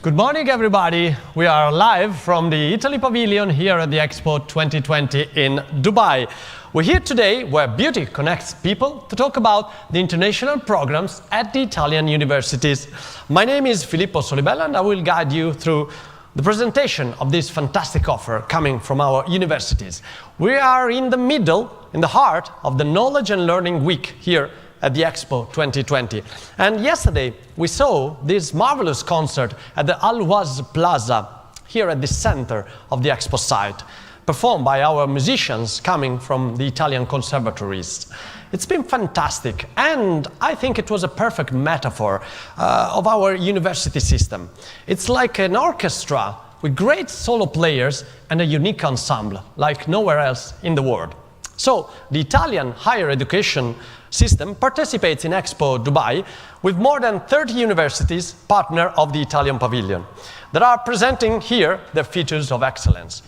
Good morning, everybody. We are live from the Italy Pavilion here at the Expo 2020 in Dubai. We're here today where beauty connects people to talk about the international programs at the Italian universities. My name is Filippo Solibella and I will guide you through the presentation of this fantastic offer coming from our universities. We are in the heart of the Knowledge and Learning Week here at the Expo 2020. And yesterday we saw this marvelous concert at the Al-Waz Plaza here at the center of the Expo site, performed by our musicians coming from the Italian Conservatories. It's been fantastic, and I think it was a perfect metaphor of our university system. It's like an orchestra with great solo players and a unique ensemble, like nowhere else in the world. So, the Italian higher education system participates in Expo Dubai with more than 30 universities, partner of the Italian Pavilion, that are presenting here their features of excellence.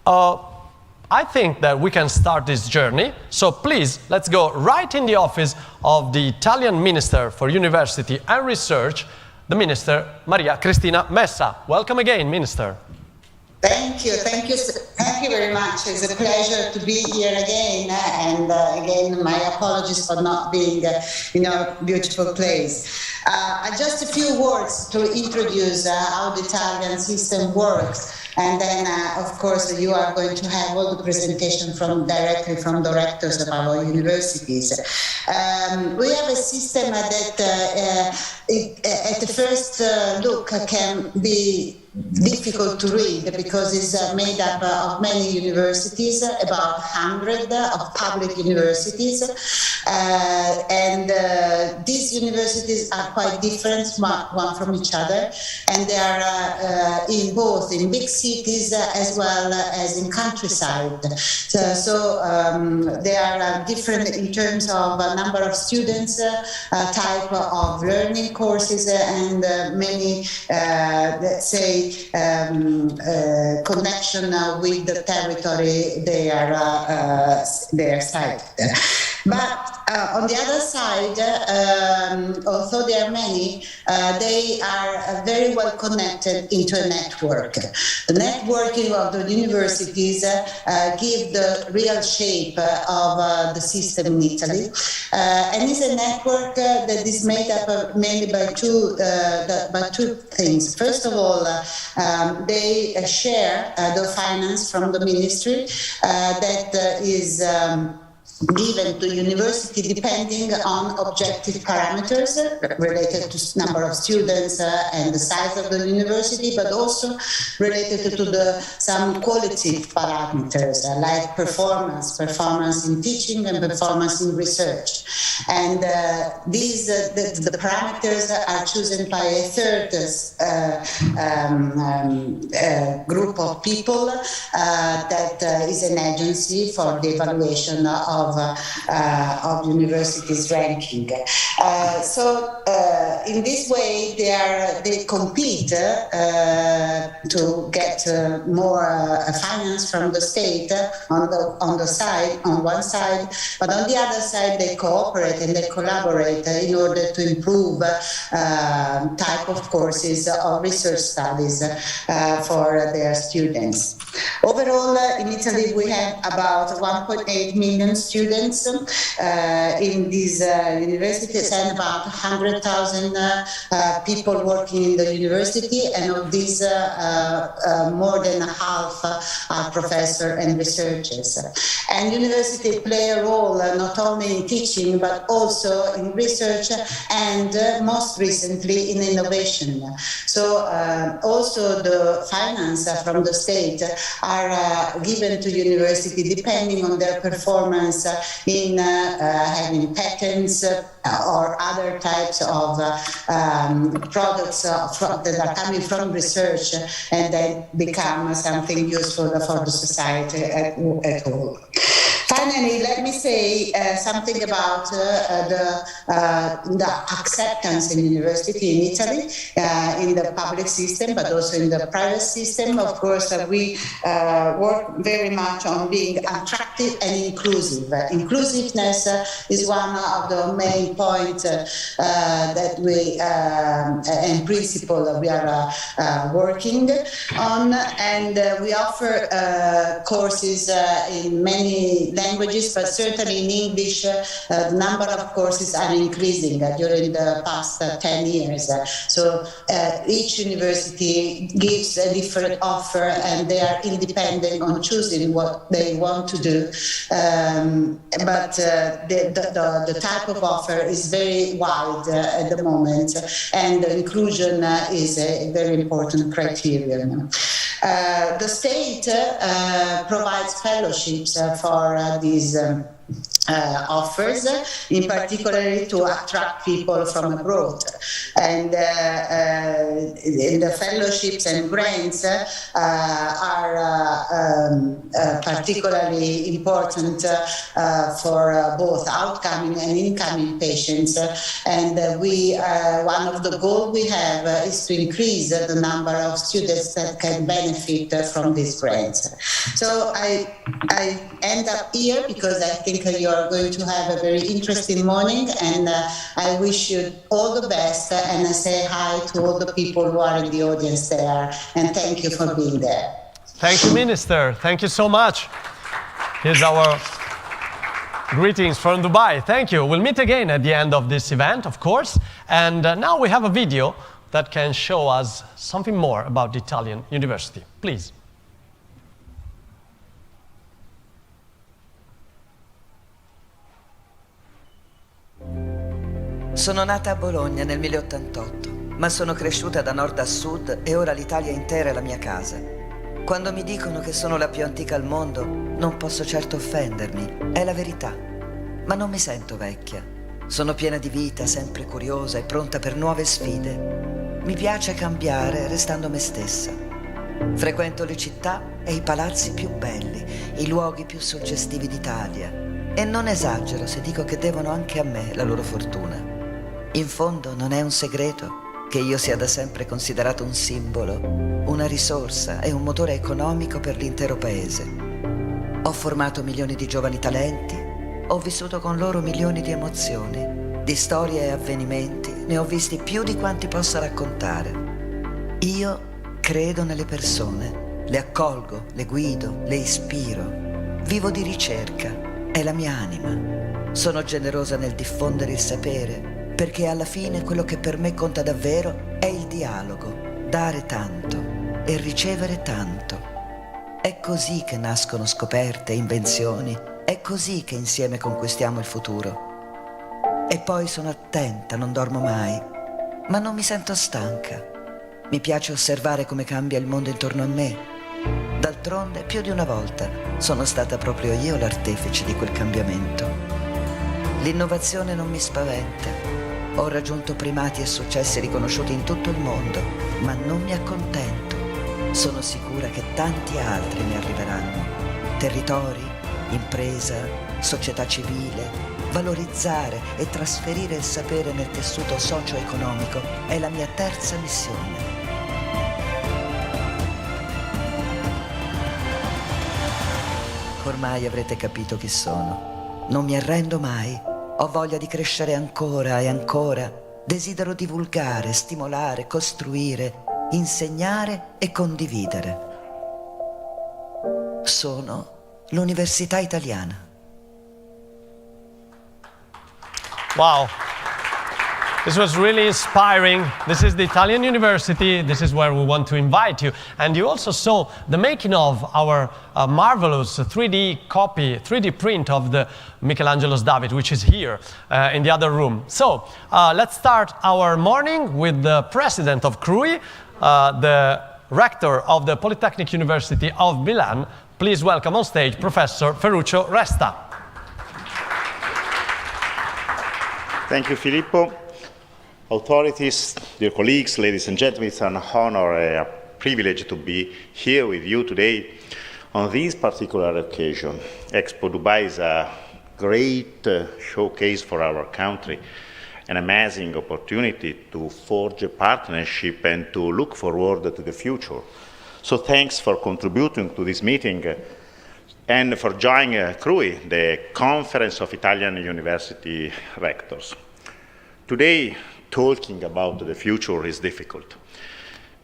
I think that we can start this journey, so please, let's go right in the office of the Italian Minister for University and Research, the Minister Maria Cristina Messa. Welcome again, Minister. Thank you very much. It's a pleasure to be here again, and again, my apologies for not being in a beautiful place. Just a few words to introduce how the Italian system works, and then, of course, you are going to have all the presentation directly from directors of our universities. We have a system that, at the first look, can be difficult to read because it's made up of many universities, about 100 of public universities, and these universities are quite different one from each other, and they are both in big cities as well as in countryside. So they are different in terms of number of students, type of learning courses, and many, let's say, connection with the territory they are cited. But on the other side, although there are many, they are very well connected into a network. The networking of the universities give the real shape of the system in Italy, and it's a network that is made up mainly by two things. First of all, they share the finance from the ministry that is given to university depending on objective parameters related to number of students and the size of the university, but also related to some qualitative parameters like performance in teaching and performance in research. And the parameters are chosen by a third group of people that is an agency for the evaluation of universities' ranking. So in this way, they compete to get more finance from the state on one side, but on the other side they cooperate and they collaborate in order to improve type of courses or research studies for their students. Overall, in Italy, we have about 1.8 million students in these universities and about 100,000 people working in the university, and of these, more than half are professors and researchers. And universities play a role not only in teaching, but also in research and most recently in innovation. So also the finance from the state are given to university depending on their performance in having patents or other types of products that are coming from research and then become something useful for the society at all. Finally, let me say something about the acceptance in university in Italy, in the public system, but also in the private system. Of course, we work very much on being attractive and inclusive. Inclusiveness is one of the main points that we, in principle, we are working on, and we offer courses in many languages, but certainly in English, the number of courses are increasing during the past 10 years. So each university gives a different offer, and they are independent on choosing what they want to do. But the type of offer is very wide at the moment, and inclusion is a very important criterion. The state provides fellowships for these offers, in particular to attract people from abroad. And the fellowships and grants are particularly important for both outcoming and incoming patients. And one of the goals we have is to increase the number of students that can benefit from these grants. So I end up here because I think you're going to have a very interesting morning, and I wish you all the best, and I say hi to all the people who are in the audience there, and thank you for being there. Thank you, Minister. Thank you so much. Here's our greetings from Dubai. Thank you. We'll meet again at the end of this event, of course. And now we have a video that can show us something more about the Italian University. Please. Sono nata a Bologna nel 1088, ma sono cresciuta da nord a sud e ora l'Italia intera è la mia casa. Quando mi dicono che sono la più antica al mondo, non posso certo offendermi, è la verità. Ma non mi sento vecchia. Sono piena di vita, sempre curiosa e pronta per nuove sfide. Mi piace cambiare restando me stessa. Frequento le città e i palazzi più belli, i luoghi più suggestivi d'Italia. E non esagero se dico che devono anche a me la loro fortuna. In fondo non è un segreto che io sia da sempre considerato un simbolo, una risorsa e un motore economico per l'intero paese. Ho formato milioni di giovani talenti, ho vissuto con loro milioni di emozioni, di storie e avvenimenti, ne ho visti più di quanti possa raccontare. Io credo nelle persone, le accolgo, le guido, le ispiro, vivo di ricerca, è la mia anima. Sono generosa nel diffondere il sapere, perché alla fine quello che per me conta davvero è il dialogo, dare tanto e ricevere tanto. È così che nascono scoperte, invenzioni, è così che insieme conquistiamo il futuro. E poi sono attenta, non dormo mai, ma non mi sento stanca. Mi piace osservare come cambia il mondo intorno a me. D'altronde, più di una volta, sono stata proprio io l'artefice di quel cambiamento. L'innovazione non mi spaventa. Ho raggiunto primati e successi riconosciuti in tutto il mondo, ma non mi accontento. Sono sicura che tanti altri ne arriveranno. Territori, impresa, società civile, valorizzare e trasferire il sapere nel tessuto socio-economico è la mia terza missione. Ormai avrete capito chi sono. Non mi arrendo mai. Ho voglia di crescere ancora e ancora. Desidero divulgare, stimolare, costruire, insegnare e condividere. Sono l'Università Italiana. Wow. This was really inspiring. This is the Italian University. This is where we want to invite you. And you also saw the making of our marvelous 3D copy, 3D print of the Michelangelo's David, which is here in the other room. So let's start our morning with the president of CRUI, the rector of the Polytechnic University of Milan. Please welcome on stage Professor Ferruccio Resta. Thank you, Filippo. Authorities, dear colleagues, ladies and gentlemen, it's an honor, a privilege to be here with you today. On this particular occasion, Expo Dubai is a great showcase for our country, an amazing opportunity to forge a partnership and to look forward to the future. So thanks for contributing to this meeting and for joining CRUI, the Conference of Italian University Rectors. Today, talking about the future is difficult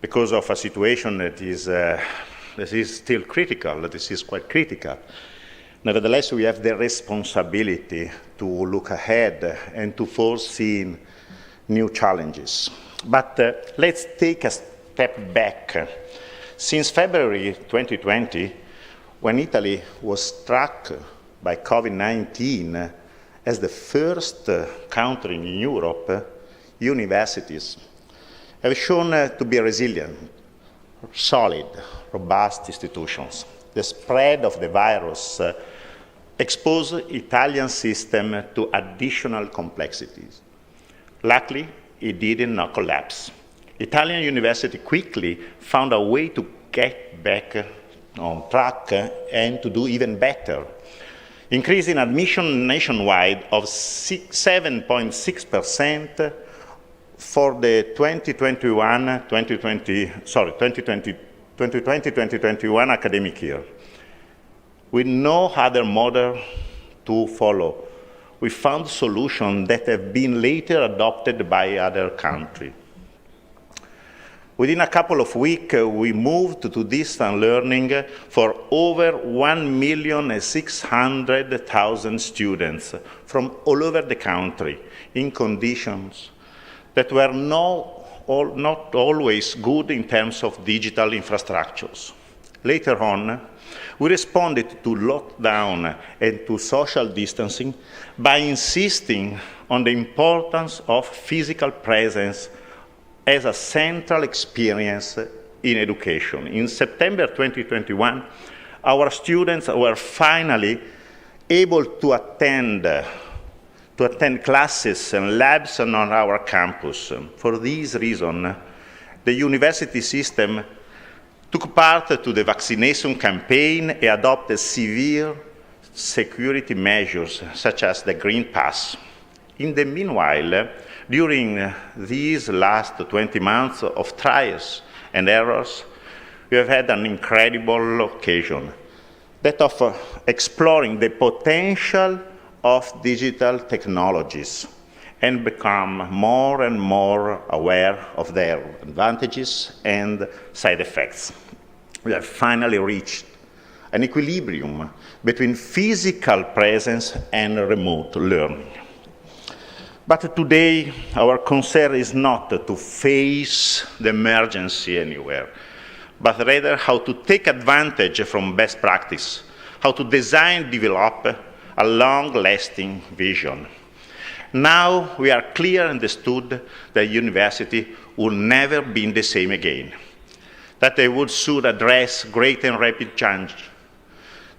because of a situation that is still critical, this is quite critical. Nevertheless, we have the responsibility to look ahead and to foresee new challenges. But let's take a step back. Since February 2020, when Italy was struck by COVID-19 as the first country in Europe, universities have shown to be resilient, solid, robust institutions. The spread of the virus exposed Italian system to additional complexities. Luckily, it did not collapse. Italian university quickly found a way to get back on track and to do even better, increasing admission nationwide of 7.6% for the 2020-2021 academic year, with no other model to follow. We found solutions that have been later adopted by other countries. Within a couple of weeks, we moved to distance learning for over 1,600,000 students from all over the country in conditions that were not always good in terms of digital infrastructures. Later on, we responded to lockdown and to social distancing by insisting on the importance of physical presence as a central experience in education. In September 2021, our students were finally able to attend classes and labs on our campus. For this reason, the university system took part to the vaccination campaign and adopted severe security measures, such as the Green Pass. In the meanwhile, during these last 20 months of trials and errors, we have had an incredible occasion, that of exploring the potential of digital technologies and become more and more aware of their advantages and side effects. We have finally reached an equilibrium between physical presence and remote learning. But today, our concern is not to face the emergency anywhere, but rather how to take advantage from best practice, how to design, develop a long-lasting vision. Now we are clear understood that university will never be the same again, that they should address great and rapid change,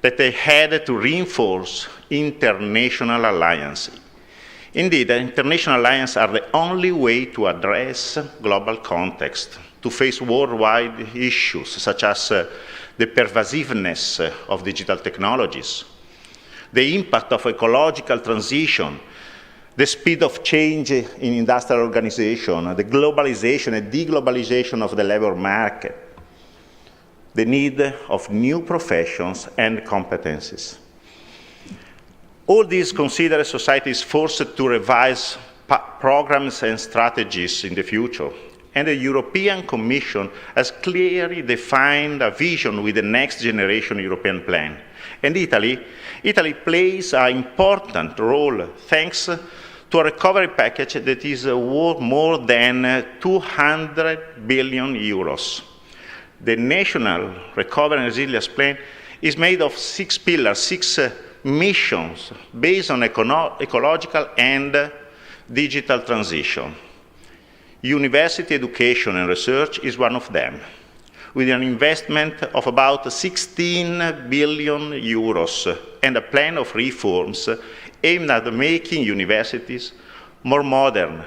that they had to reinforce international alliances. Indeed, international alliances are the only way to address global context, to face worldwide issues such as the pervasiveness of digital technologies, the impact of ecological transition, the speed of change in industrial organization, the globalization and deglobalization of the labor market, the need of new professions and competencies. All these consider society is forced to revise programs and strategies in the future, and the European Commission has clearly defined a vision with the next generation European plan. And Italy plays an important role thanks to a recovery package that is worth more than 200 billion euros. The National Recovery and Resilience Plan is made of 6 pillars, 6 missions based on ecological and digital transition. University education and research is one of them, with an investment of about 16 billion euros and a plan of reforms aimed at making universities more modern,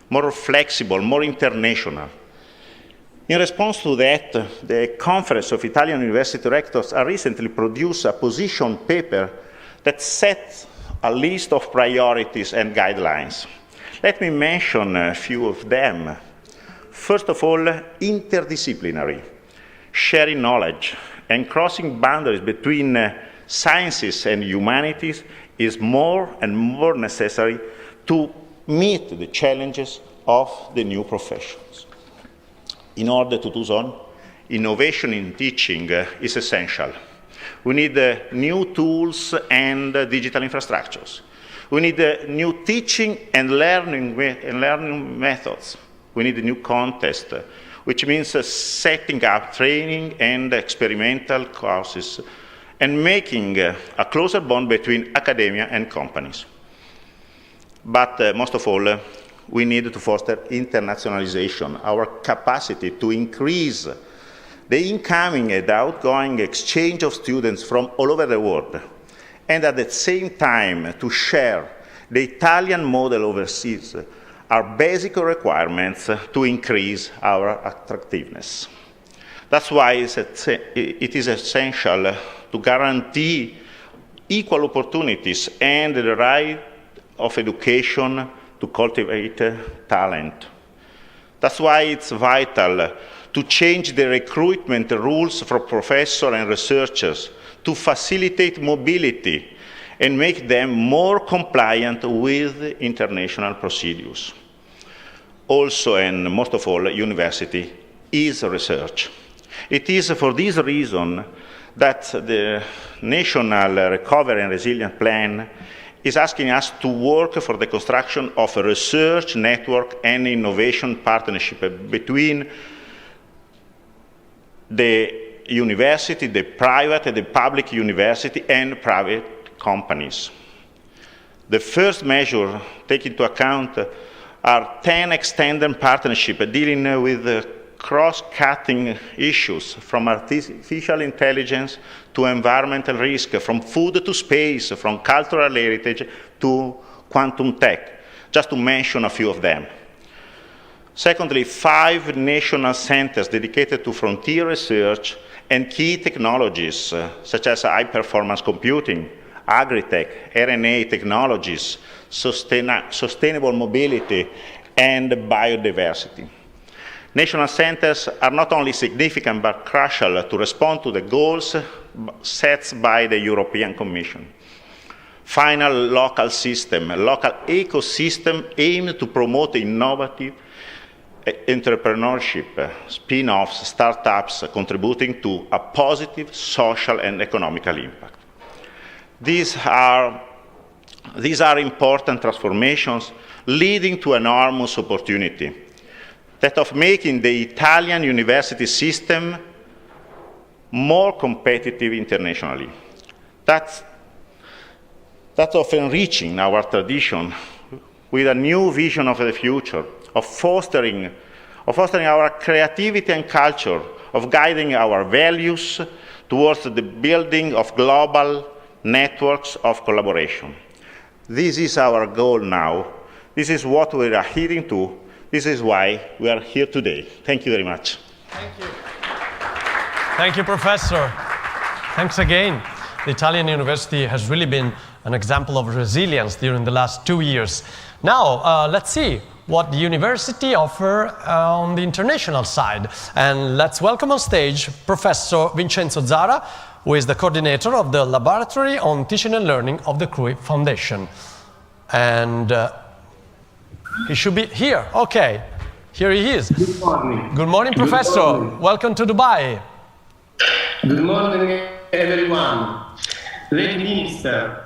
more flexible, more international. In response to that, the Conference of Italian University Rectors has recently produced a position paper that sets a list of priorities and guidelines. Let me mention a few of them. First of all, interdisciplinary, sharing knowledge and crossing boundaries between sciences and humanities is more and more necessary to meet the challenges of the new professions. In order to do so, innovation in teaching is essential. We need new tools and digital infrastructures. We need new teaching and learning methods. We need a new context, which means setting up training and experimental courses and making a closer bond between academia and companies. But most of all, we need to foster internationalization, our capacity to increase the incoming and outgoing exchange of students from all over the world, and at the same time to share the Italian model overseas are basic requirements to increase our attractiveness. That's why it is essential to guarantee equal opportunities and the right of education to cultivate talent. That's why it's vital to change the recruitment rules for professors and researchers to facilitate mobility and make them more compliant with international procedures. Also, and most of all, university is research. It is for this reason that the National Recovery and Resilience Plan is asking us to work for the construction of a research network and innovation partnership between the university, the private and the public university, and private companies. The first measure take into account are 10 extended partnerships dealing with cross-cutting issues from artificial intelligence to environmental risk, from food to space, from cultural heritage to quantum tech, just to mention a few of them. Secondly, 5 national centers dedicated to frontier research and key technologies, such as high-performance computing, agri-tech, RNA technologies, sustainable mobility, and biodiversity. National centers are not only significant but crucial to respond to the goals set by the European Commission. Final local system, a local ecosystem aimed to promote innovative entrepreneurship, spin-offs, startups contributing to a positive social and economical impact. These are important transformations leading to enormous opportunity, that of making the Italian university system more competitive internationally. That's of enriching our tradition with a new vision of the future, of fostering our creativity and culture, of guiding our values towards the building of global networks of collaboration. This is our goal now. This is what we are adhering to. This is why we are here today. Thank you very much. Thank you. Thank you, Professor. Thanks again. The Italian university has really been an example of resilience during the last 2 years. Now, let's see what the university offers on the international side. And let's welcome on stage Professor Vincenzo Zara, who is the coordinator of the Laboratory on Teaching and Learning of the CRUI Foundation. And he should be here. Okay, here he is. Good morning. Good morning, Professor. Good morning. Welcome to Dubai. Good morning, everyone. Lady Minister,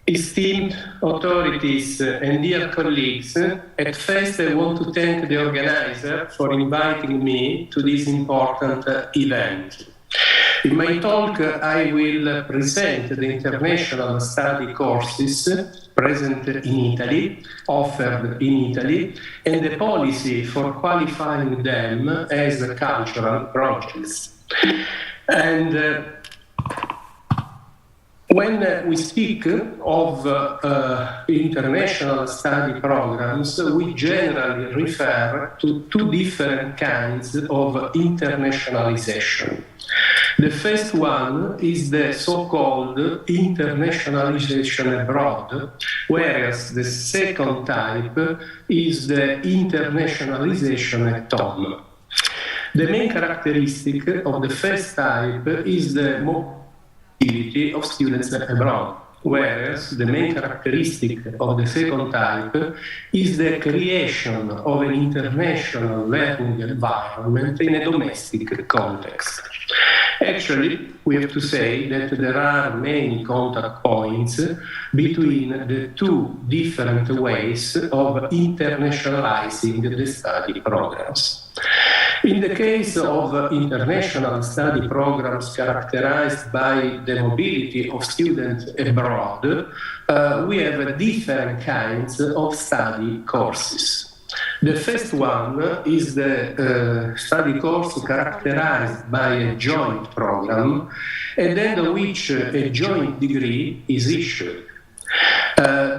esteemed authorities and dear colleagues, at first I want to thank the organizer for inviting me to this important event. In my talk, I will present the international study courses present in Italy, offered in Italy, and the policy for qualifying them as cultural projects. And When we speak of international study programs, we generally refer to two different kinds of internationalization. The first one is the so-called internationalization abroad, whereas the second type is the internationalization at home. The main characteristic of the first type is the mobility of students abroad, whereas the main characteristic of the second type is the creation of an international learning environment in a domestic context. Actually, we have to say that there are many contact points between the two different ways of internationalizing the study programs. In the case of international study programs characterized by the mobility of students abroad, we have different kinds of study courses. The first one is the study course characterized by a joint program, and under which a joint degree is issued.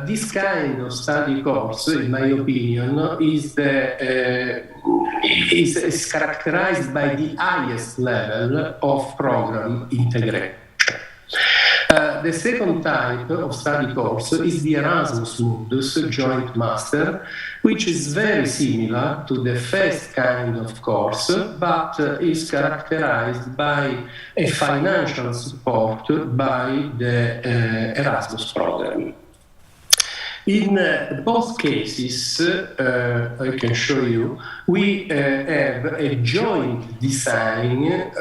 This kind of study course, in my opinion, is characterized by the highest level of program integration. The second type of study course is the Erasmus Mundus Joint Master, which is very similar to the first kind of course, but is characterized by a financial support by the Erasmus program. In both cases, I can show you, we have a joint design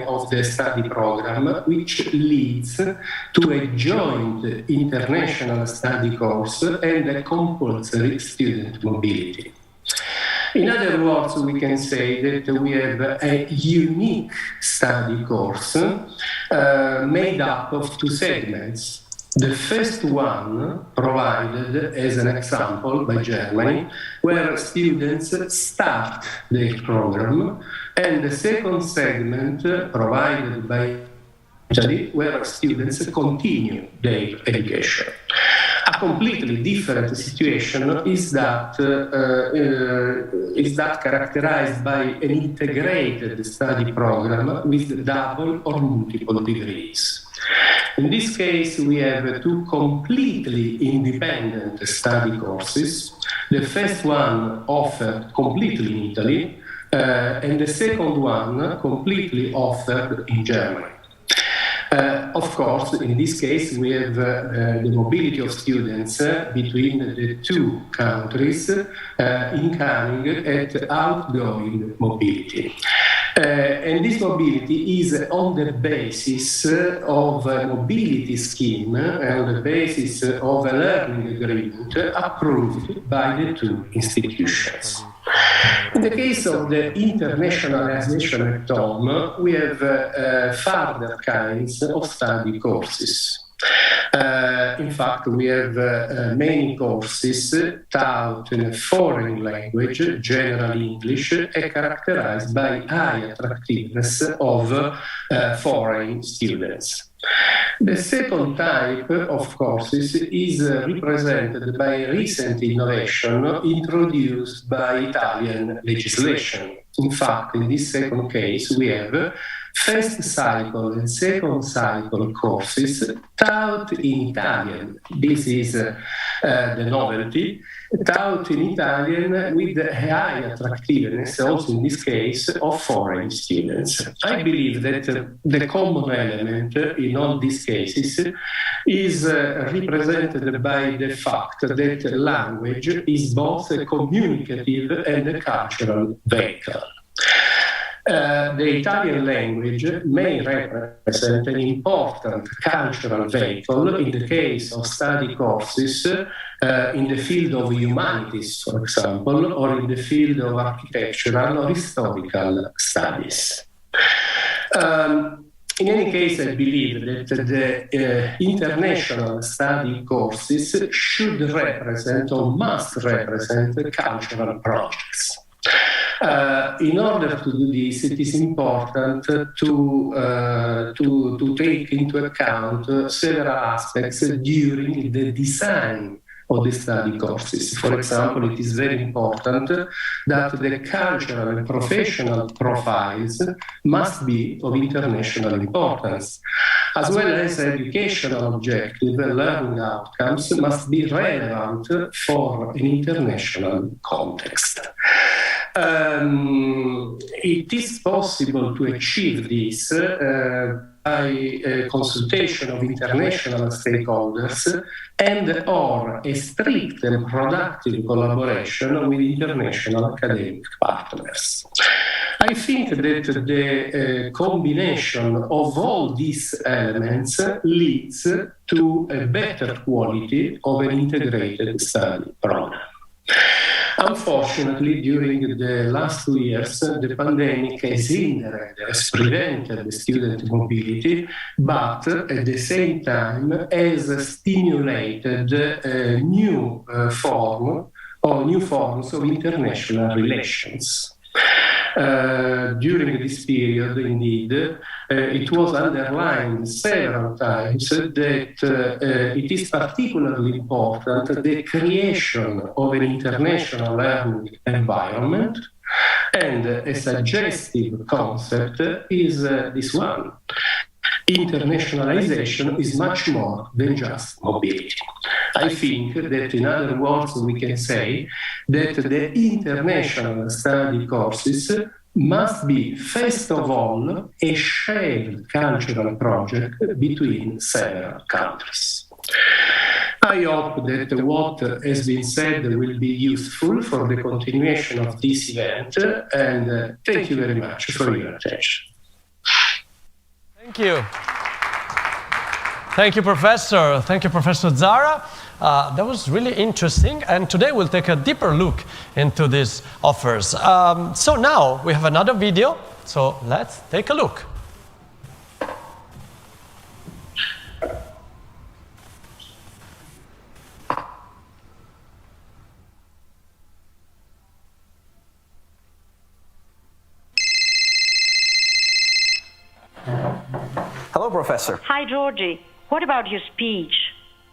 of the study program, which leads to a joint international study course and a compulsory student mobility. In other words, we can say that we have a unique study course made up of two segments. The first one provided as an example by Germany, where students start their program, and the second segment provided by Italy, where students continue their education. A completely different situation is that characterized by an integrated study program with double or multiple degrees. In this case, we have two completely independent study courses. The first one offered completely in Italy, and the second one completely offered in Germany. Of course, in this case, we have the mobility of students between the two countries, incoming and outgoing mobility. And this mobility is on the basis of a mobility scheme and on the basis of a learning agreement approved by the two institutions. In the case of the internationalization at home, we have further kinds of study courses. In fact, we have many courses taught in a foreign language, generally English, characterized by high attractiveness of foreign students. The second type of courses is represented by a recent innovation introduced by Italian legislation. In fact, in this second case, we have first cycle and second cycle courses taught in Italian. This is the novelty, taught in Italian with a high attractiveness, also in this case, of foreign students. I believe that the common element in all these cases is represented by the fact that language is both a communicative and a cultural vehicle. The Italian language may represent an important cultural vehicle in the case of study courses in the field of humanities, for example, or in the field of architectural or historical studies. In any case, I believe that the international study courses should represent or must represent cultural projects. In order to do this, it is important to take into account several aspects during the design of the study courses. For example, it is very important that the cultural and professional profiles must be of international importance, as well as educational objectives and learning outcomes must be relevant for an international context. It is possible to achieve this by consultation of international stakeholders and or a strict and productive collaboration with international academic partners. I think that the combination of all these elements leads to a better quality of an integrated study program. Unfortunately, during the last 2 years, the pandemic has hindered, has prevented the student mobility, but at the same time has stimulated a new forms of international relations. During this period, indeed, it was underlined several times that it is particularly important the creation of an international learning environment, and a suggestive concept is this one. Internationalization is much more than just mobility. I think that, in other words, we can say that the international study courses must be, first of all, a shared cultural project between several countries. I hope that what has been said will be useful for the continuation of this event, and thank you very much for your attention. Thank you. Thank you, Professor. Thank you, Professor Zara. That was really interesting, and today we'll take a deeper look into these offers. So now we have another video, so let's take a look. Hello, Professor. Hi, Georgie. What about your speech?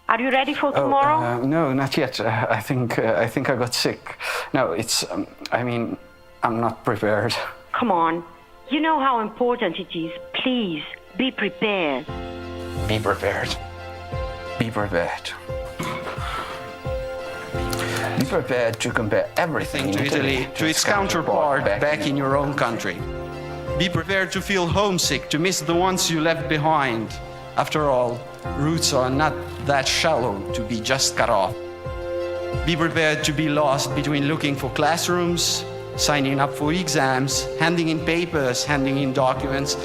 Are you ready for tomorrow? No, not yet. I think I got sick. No, it's. I mean, I'm not prepared. Come on. You know how important it is. Please, be prepared. Be prepared. Be prepared. Be prepared to compare everything to Italy to its counterpart back in your own country. Be prepared to feel homesick, to miss the ones you left behind. After all, roots are not that shallow to be just cut off. Be prepared to be lost between looking for classrooms, signing up for exams, handing in papers, handing in documents.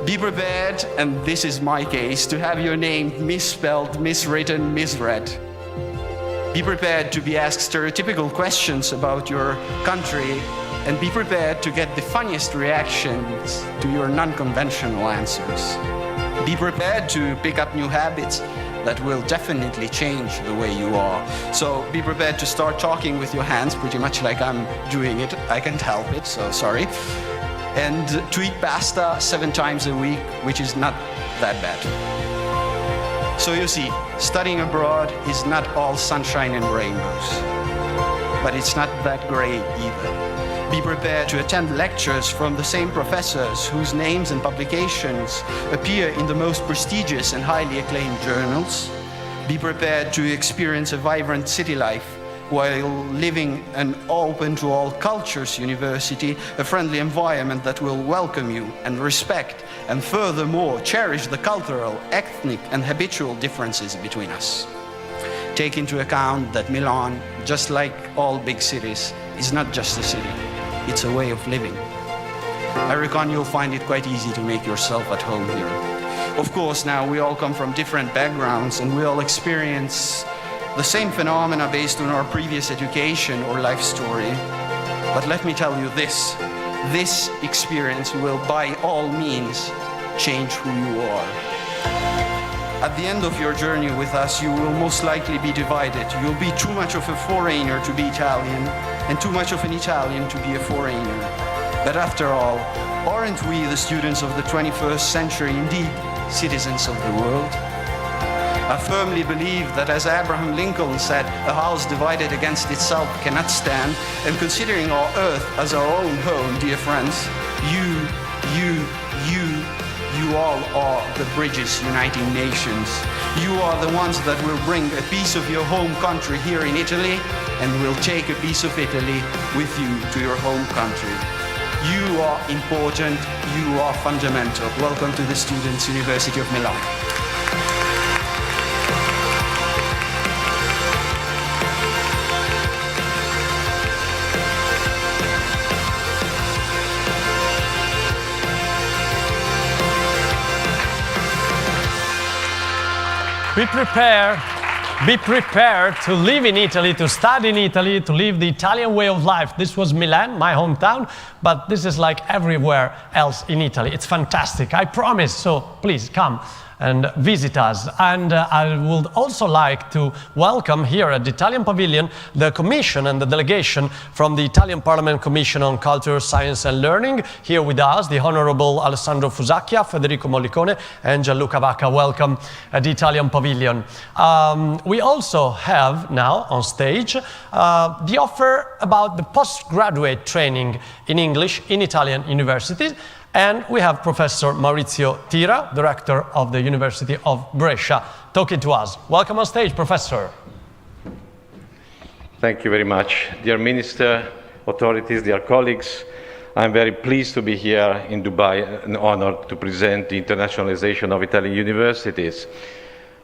Be prepared, and this is my case, to have your name misspelled, miswritten, misread. Be prepared to be asked stereotypical questions about your country, and be prepared to get the funniest reactions to your non-conventional answers. Be prepared to pick up new habits that will definitely change the way you are. So be prepared to start talking with your hands, pretty much like I'm doing it. I can't help it, so sorry. And to eat pasta 7 times a week, which is not that bad. So you see, studying abroad is not all sunshine and rainbows. But it's not that gray either. Be prepared to attend lectures from the same professors whose names and publications appear in the most prestigious and highly acclaimed journals. Be prepared to experience a vibrant city life while living an open to all cultures university, a friendly environment that will welcome you and respect and furthermore cherish the cultural, ethnic and habitual differences between us. Take into account that Milan, just like all big cities, is not just a city. It's a way of living. I reckon you'll find it quite easy to make yourself at home here. Of course, now we all come from different backgrounds and we all experience the same phenomena based on our previous education or life story. But let me tell you this experience will by all means change who you are. At the end of your journey with us, you will most likely be divided. You'll be too much of a foreigner to be Italian, and too much of an Italian to be a foreigner. But after all, aren't we, the students of the 21st century, indeed citizens of the world? I firmly believe that, as Abraham Lincoln said, a house divided against itself cannot stand, and considering our earth as our own home, dear friends, you all are the bridges uniting nations. You are the ones that will bring a piece of your home country here in Italy, and will take a piece of Italy with you to your home country. You are important, you are fundamental. Welcome to the Students' University of Milan. Be prepared to live in Italy, to study in Italy, to live the Italian way of life. This was Milan, my hometown, but this is like everywhere else in Italy. It's fantastic, I promise. So please come and visit us. And I would also like to welcome here at the Italian Pavilion the Commission and the delegation from the Italian Parliament Commission on Culture, Science and Learning. Here with us, the Honorable Alessandro Fusacchia, Federico Mollicone and Gianluca Vacca. Welcome at the Italian Pavilion. We also have now on stage the offer about the postgraduate training in English in Italian universities. And we have Professor Maurizio Tira, Director of the University of Brescia, talking to us. Welcome on stage, Professor. Thank you very much. Dear Minister, authorities, dear colleagues, I'm very pleased to be here in Dubai, an honor to present the internationalization of Italian universities.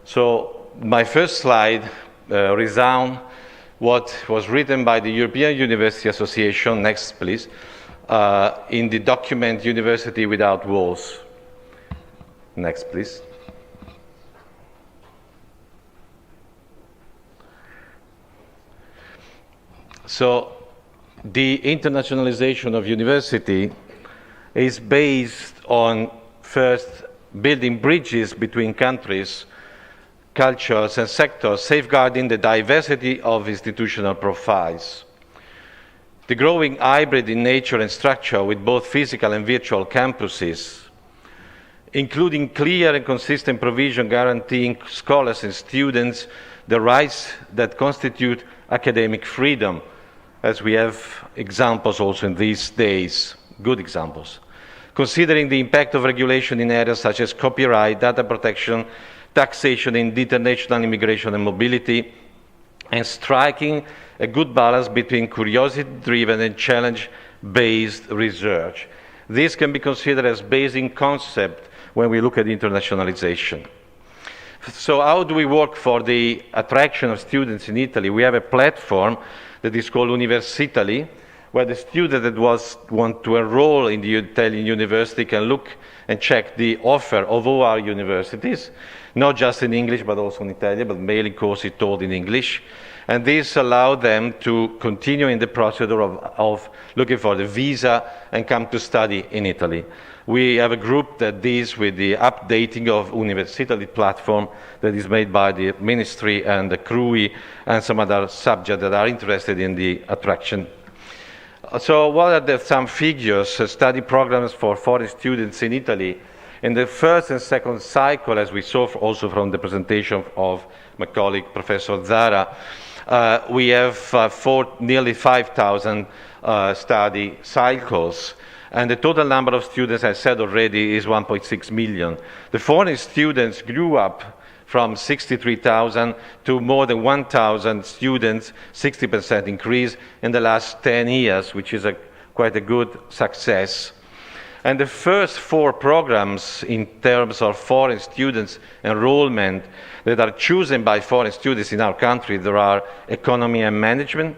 So my first slide resounds what was written by the European University Association, next please, in the document University Without Walls. Next, please. So, the internationalization of university is based on, first, building bridges between countries, cultures, and sectors, safeguarding the diversity of institutional profiles. The growing hybrid in nature and structure with both physical and virtual campuses, including clear and consistent provision guaranteeing scholars and students the rights that constitute academic freedom, as we have examples also in these days, good examples. Considering the impact of regulation in areas such as copyright, data protection, taxation, and international immigration and mobility, and striking a good balance between curiosity-driven and challenge-based research. This can be considered as basic concept when we look at internationalization. So how do we work for the attraction of students in Italy? We have a platform that is called Universitali, where the student that want to enroll in the Italian university can look and check the offer of all our universities, not just in English, but also in Italian, but mainly courses taught in English. And this allowed them to continue in the procedure of looking for the visa and come to study in Italy. We have a group that deals with the updating of Universitali platform that is made by the ministry and the CRUI and some other subjects that are interested in the attraction. So what are some figures, study programs for foreign students in Italy? In the first and second cycle, as we saw also from the presentation of my colleague, Professor Zara, we have nearly 5,000 study cycles. And the total number of students, I said already, is 1.6 million. The foreign students grew up from 63,000 to more than 1,000 students, 60% increase in the last 10 years, which is quite a good success. And the first 4 programs in terms of foreign students enrollment that are chosen by foreign students in our country, there are economy and management,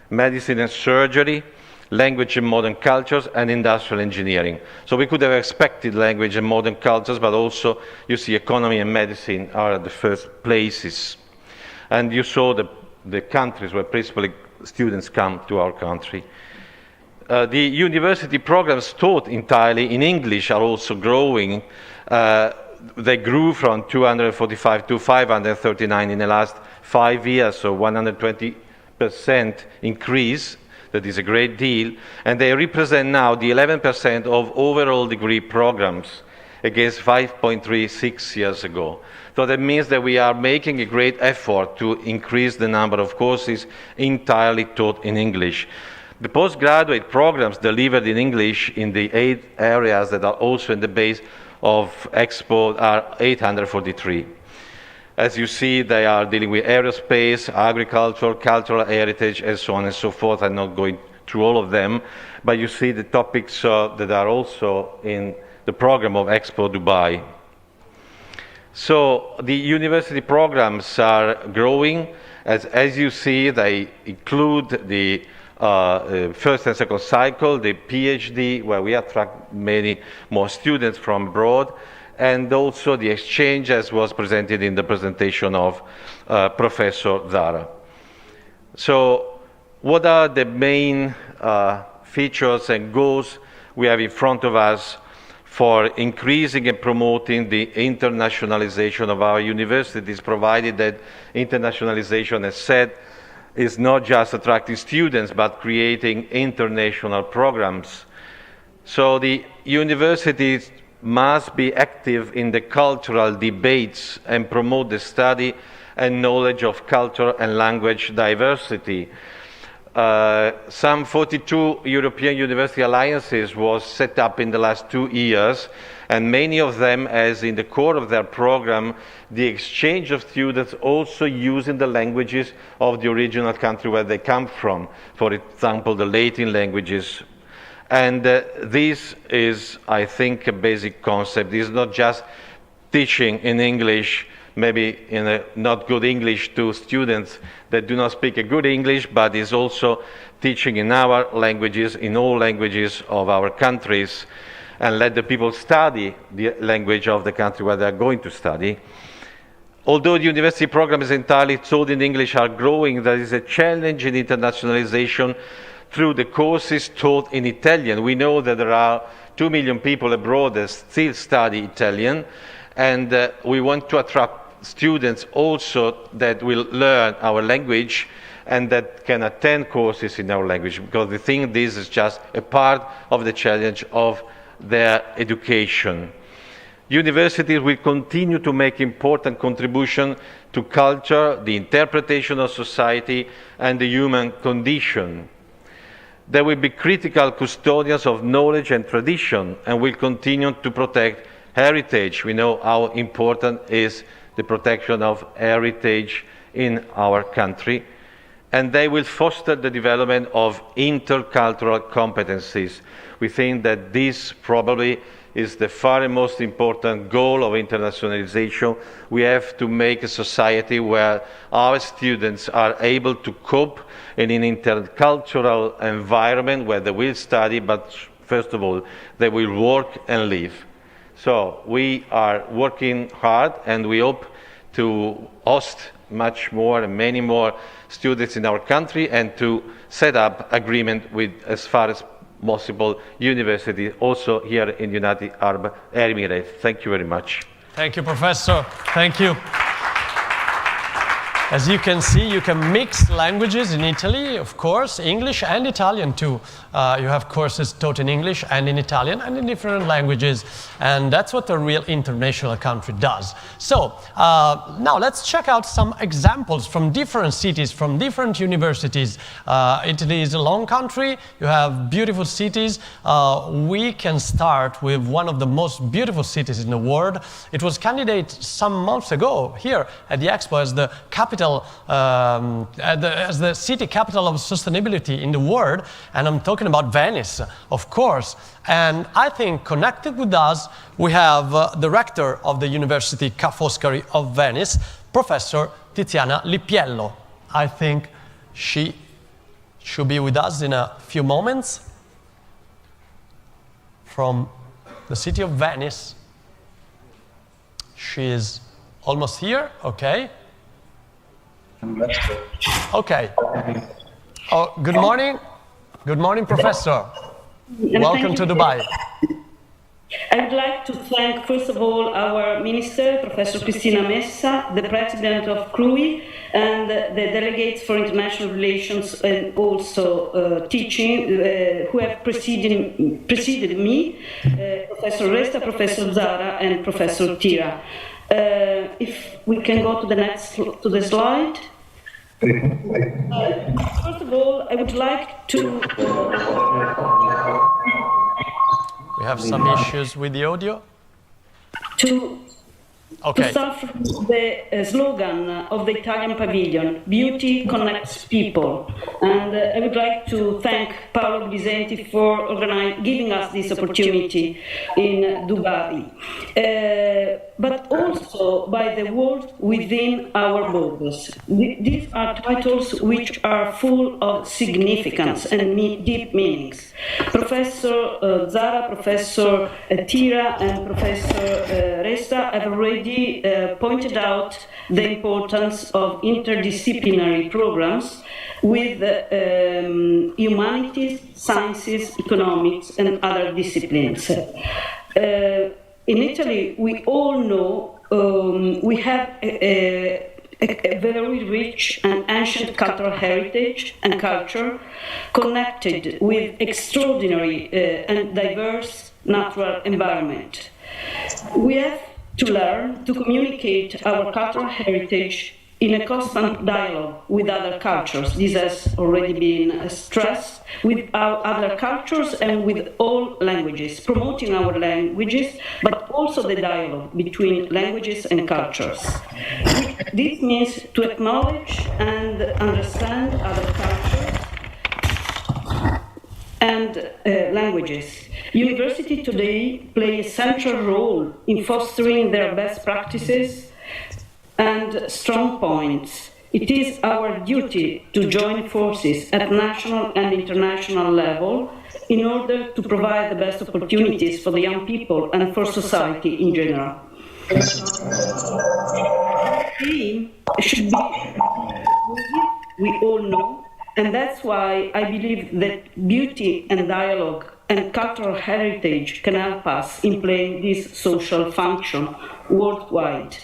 medicine and surgery, language and modern cultures, and industrial engineering. So we could have expected language and modern cultures, but also you see economy and medicine are at the first places. And you saw the countries where principally students come to our country. The university programs taught entirely in English are also growing. They grew from 245 to 539 in the last 5 years, so 120% increase. That is a great deal. And they represent now the 11% of overall degree programs against 5.36 years ago. So that means that we are making a great effort to increase the number of courses entirely taught in English. The postgraduate programs delivered in English in the 8 areas that are also in the base of Expo are 843. As you see, they are dealing with aerospace, agriculture, cultural heritage, and so on and so forth. I'm not going through all of them, but you see the topics that are also in the program of Expo Dubai. So the university programs are growing. As you see, they include the first and second cycle, the PhD, where we attract many more students from abroad, and also the exchange, as was presented in the presentation of Professor Zara. So what are the main features and goals we have in front of us for increasing and promoting the internationalization of our universities, provided that internationalization, as said, is not just attracting students, but creating international programs. So the universities must be active in the cultural debates and promote the study and knowledge of culture and language diversity. Some 42 European University Alliances was set up in the last 2 years, and many of them, as in the core of their program, the exchange of students also using the languages of the original country where they come from, for example, the Latin languages. And this is, I think, a basic concept. It's not just teaching in English, maybe in a not good English to students that do not speak a good English, but is also teaching in our languages, in all languages of our countries, and let the people study the language of the country where they are going to study. Although the university programs entirely taught in English are growing, there is a challenge in internationalization through the courses taught in Italian. We know that there are 2 million people abroad that still study Italian, and we want to attract students also that will learn our language and that can attend courses in our language, because we think this is just a part of the challenge of their education. Universities will continue to make important contribution to culture, the interpretation of society, and the human condition. They will be critical custodians of knowledge and tradition and will continue to protect heritage. We know how important is the protection of heritage in our country. And they will foster the development of intercultural competencies. We think that this probably is the far and most important goal of internationalization. We have to make a society where our students are able to cope in an intercultural environment where they will study, but first of all, they will work and live. So we are working hard, and we hope to host much more and many more students in our country, and to set up agreement with, as far as possible, universities also here in the United Arab Emirates. Thank you very much. Thank you, Professor. Thank you. As you can see, you can mix languages in Italy, of course, English and Italian too. You have courses taught in English and in Italian and in different languages, and that's what a real international country does. So now let's check out some examples from different cities, from different universities. Italy is a long country, you have beautiful cities. We can start with one of the most beautiful cities in the world. It was candidate some months ago here at the Expo as the capital, as the city capital of sustainability in the world, and I'm talking about Venice, of course. And I think connected with us, we have the rector of the University Ca' Foscari of Venice, Professor Tiziana Lippiello. I think she should be with us in a few moments from the city of Venice. She is almost here, okay. Okay. Oh, good morning. Good morning, Professor. Welcome to Dubai. I would like to thank, first of all, our Minister, Professor Cristina Messa, the President of CRUI, and the delegates for international relations and also teaching, who have preceded me, Professor Resta, Professor Zara, and Professor Tira. If we can go to the slide. First of all, I would like to... We have some issues with the audio. To start from the slogan of the Italian Pavilion, Beauty Connects People. And I would like to thank Paolo Vicenti for giving us this opportunity in Dubai. But also by the world within our borders. These are titles which are full of significance and deep meanings. Professor Zara, Professor Tira, and Professor Resta have already pointed out the importance of interdisciplinary programs with humanities, sciences, economics, and other disciplines. In Italy, we all know we have a very rich and ancient cultural heritage and culture connected with extraordinary and diverse natural environment. We have to learn to communicate our cultural heritage in a constant dialogue with other cultures. This has already been stressed, with our other cultures and with all languages, promoting our languages, but also the dialogue between languages and cultures. This means to acknowledge and understand other cultures and languages. University today play a central role in fostering their best practices and strong points. It is our duty to join forces at national and international level in order to provide the best opportunities for the young people and for society in general. Aim should be, we all know, and that's why I believe that beauty and dialogue and cultural heritage can help us in playing this social function worldwide.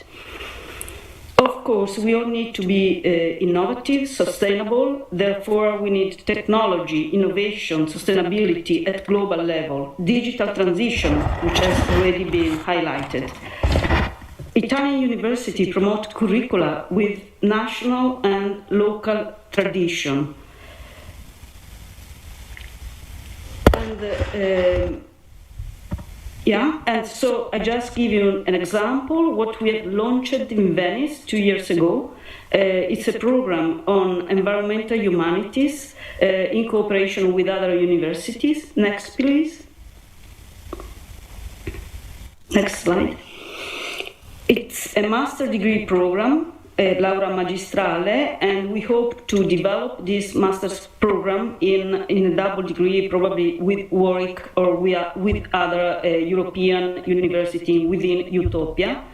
Of course, we all need to be innovative, sustainable, therefore we need technology, innovation, sustainability at global level, digital transition, which has already been highlighted. Italian universities promote curricula with national and local tradition. And so I just give you an example, what we have launched in Venice 2 years ago. It's a program on environmental humanities in cooperation with other universities. Next, please. Next slide. It's a master degree program, laurea magistrale, and we hope to develop this master's program in a double degree, probably with Warwick or with other European university within Utopia.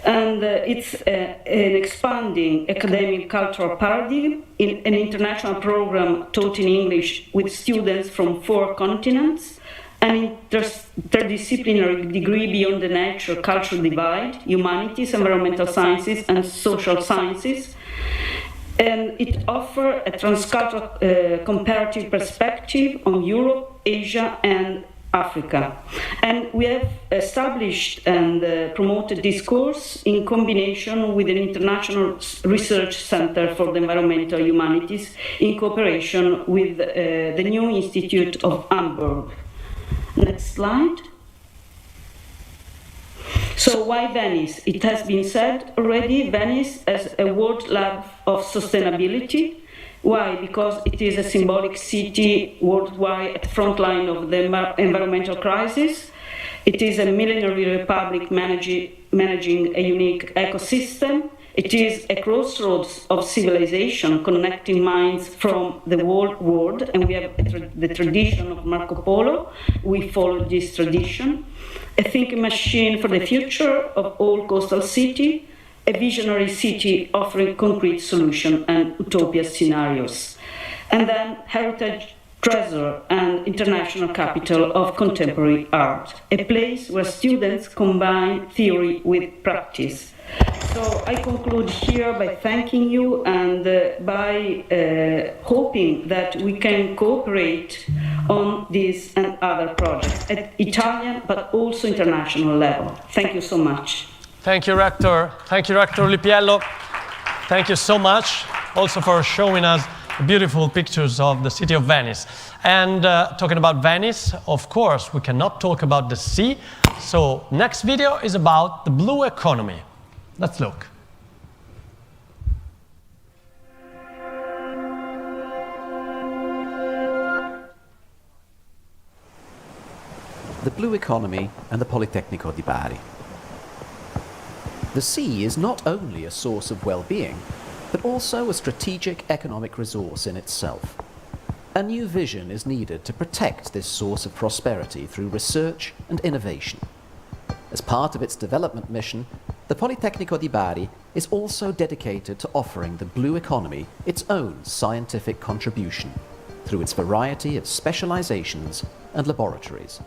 And it's an expanding academic cultural paradigm, in an international program taught in English with students from 4 continents, an interdisciplinary degree beyond the nature-culture divide, humanities, environmental sciences, and social sciences. And it offers a transcultural comparative perspective on Europe, Asia, and Africa. And we have established and promoted this course in combination with an international research center for the environmental humanities in cooperation with the new Institute of Hamburg. Next slide. So why Venice? It has been said already, Venice as a world lab of sustainability. Why? Because it is a symbolic city worldwide at the front line of the environmental crisis. It is a millenary republic managing a unique ecosystem. It is a crossroads of civilization connecting minds from the whole world, and we have the tradition of Marco Polo. We follow this tradition. A thinking machine for the future of all coastal city, a visionary city offering concrete solutions and utopia scenarios. And then heritage treasure and international capital of contemporary art, a place where students combine theory with practice. So I conclude here by thanking you and by hoping that we can cooperate on this and other projects at Italian but also international level. Thank you so much. Thank you, Rector. Thank you, Rector Lipiello. Thank you so much also for showing us beautiful pictures of the city of Venice. And talking about Venice, of course, we cannot talk about the sea. So next video is about the blue economy. Let's look. The blue economy and the Politecnico di Bari. The sea is not only a source of well-being, but also a strategic economic resource in itself. A new vision is needed to protect this source of prosperity through research and innovation. As part of its development mission, the Politecnico di Bari is also dedicated to offering the blue economy its own scientific contribution through its variety of specializations and laboratories.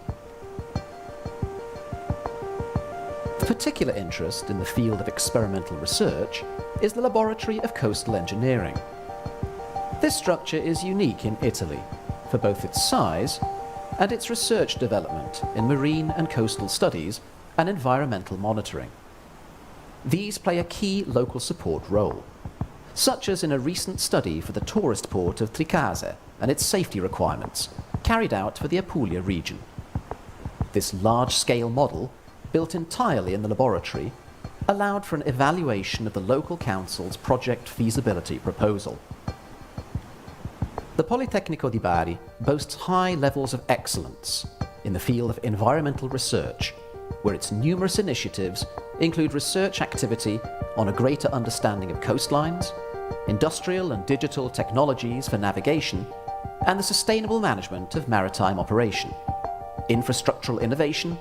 Of particular interest in the field of experimental research is the Laboratory of Coastal Engineering. This structure is unique in Italy for both its size and its research development in marine and coastal studies and environmental monitoring. These play a key local support role, such as in a recent study for the tourist port of Tricase and its safety requirements, carried out for the Apulia region. This large-scale model, built entirely in the laboratory, allowed for an evaluation of the local council's project feasibility proposal. The Politecnico di Bari boasts high levels of excellence in the field of environmental research, where its numerous initiatives include research activity on a greater understanding of coastlines, industrial and digital technologies for navigation, and the sustainable management of maritime operation, infrastructural innovation,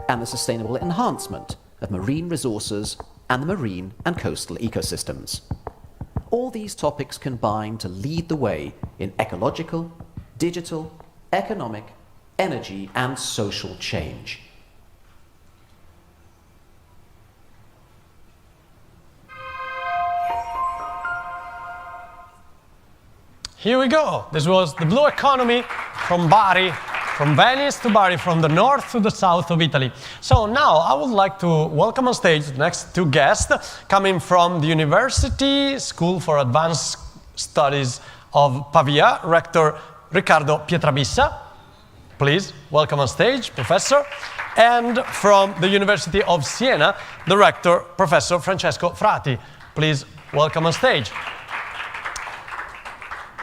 and the sustainable enhancement of marine resources and the marine and coastal ecosystems. All these topics combine to lead the way in ecological, digital, economic, energy, and social change. Here we go. This was the blue economy from Bari, from Venice to Bari, from the north to the south of Italy. So now I would like to welcome on stage the next two guests coming from the University School for Advanced Studies of Pavia, Rector Riccardo Pietrabissa. Please welcome on stage, Professor. And from the University of Siena, the Rector, Professor Francesco Frati. Please welcome on stage.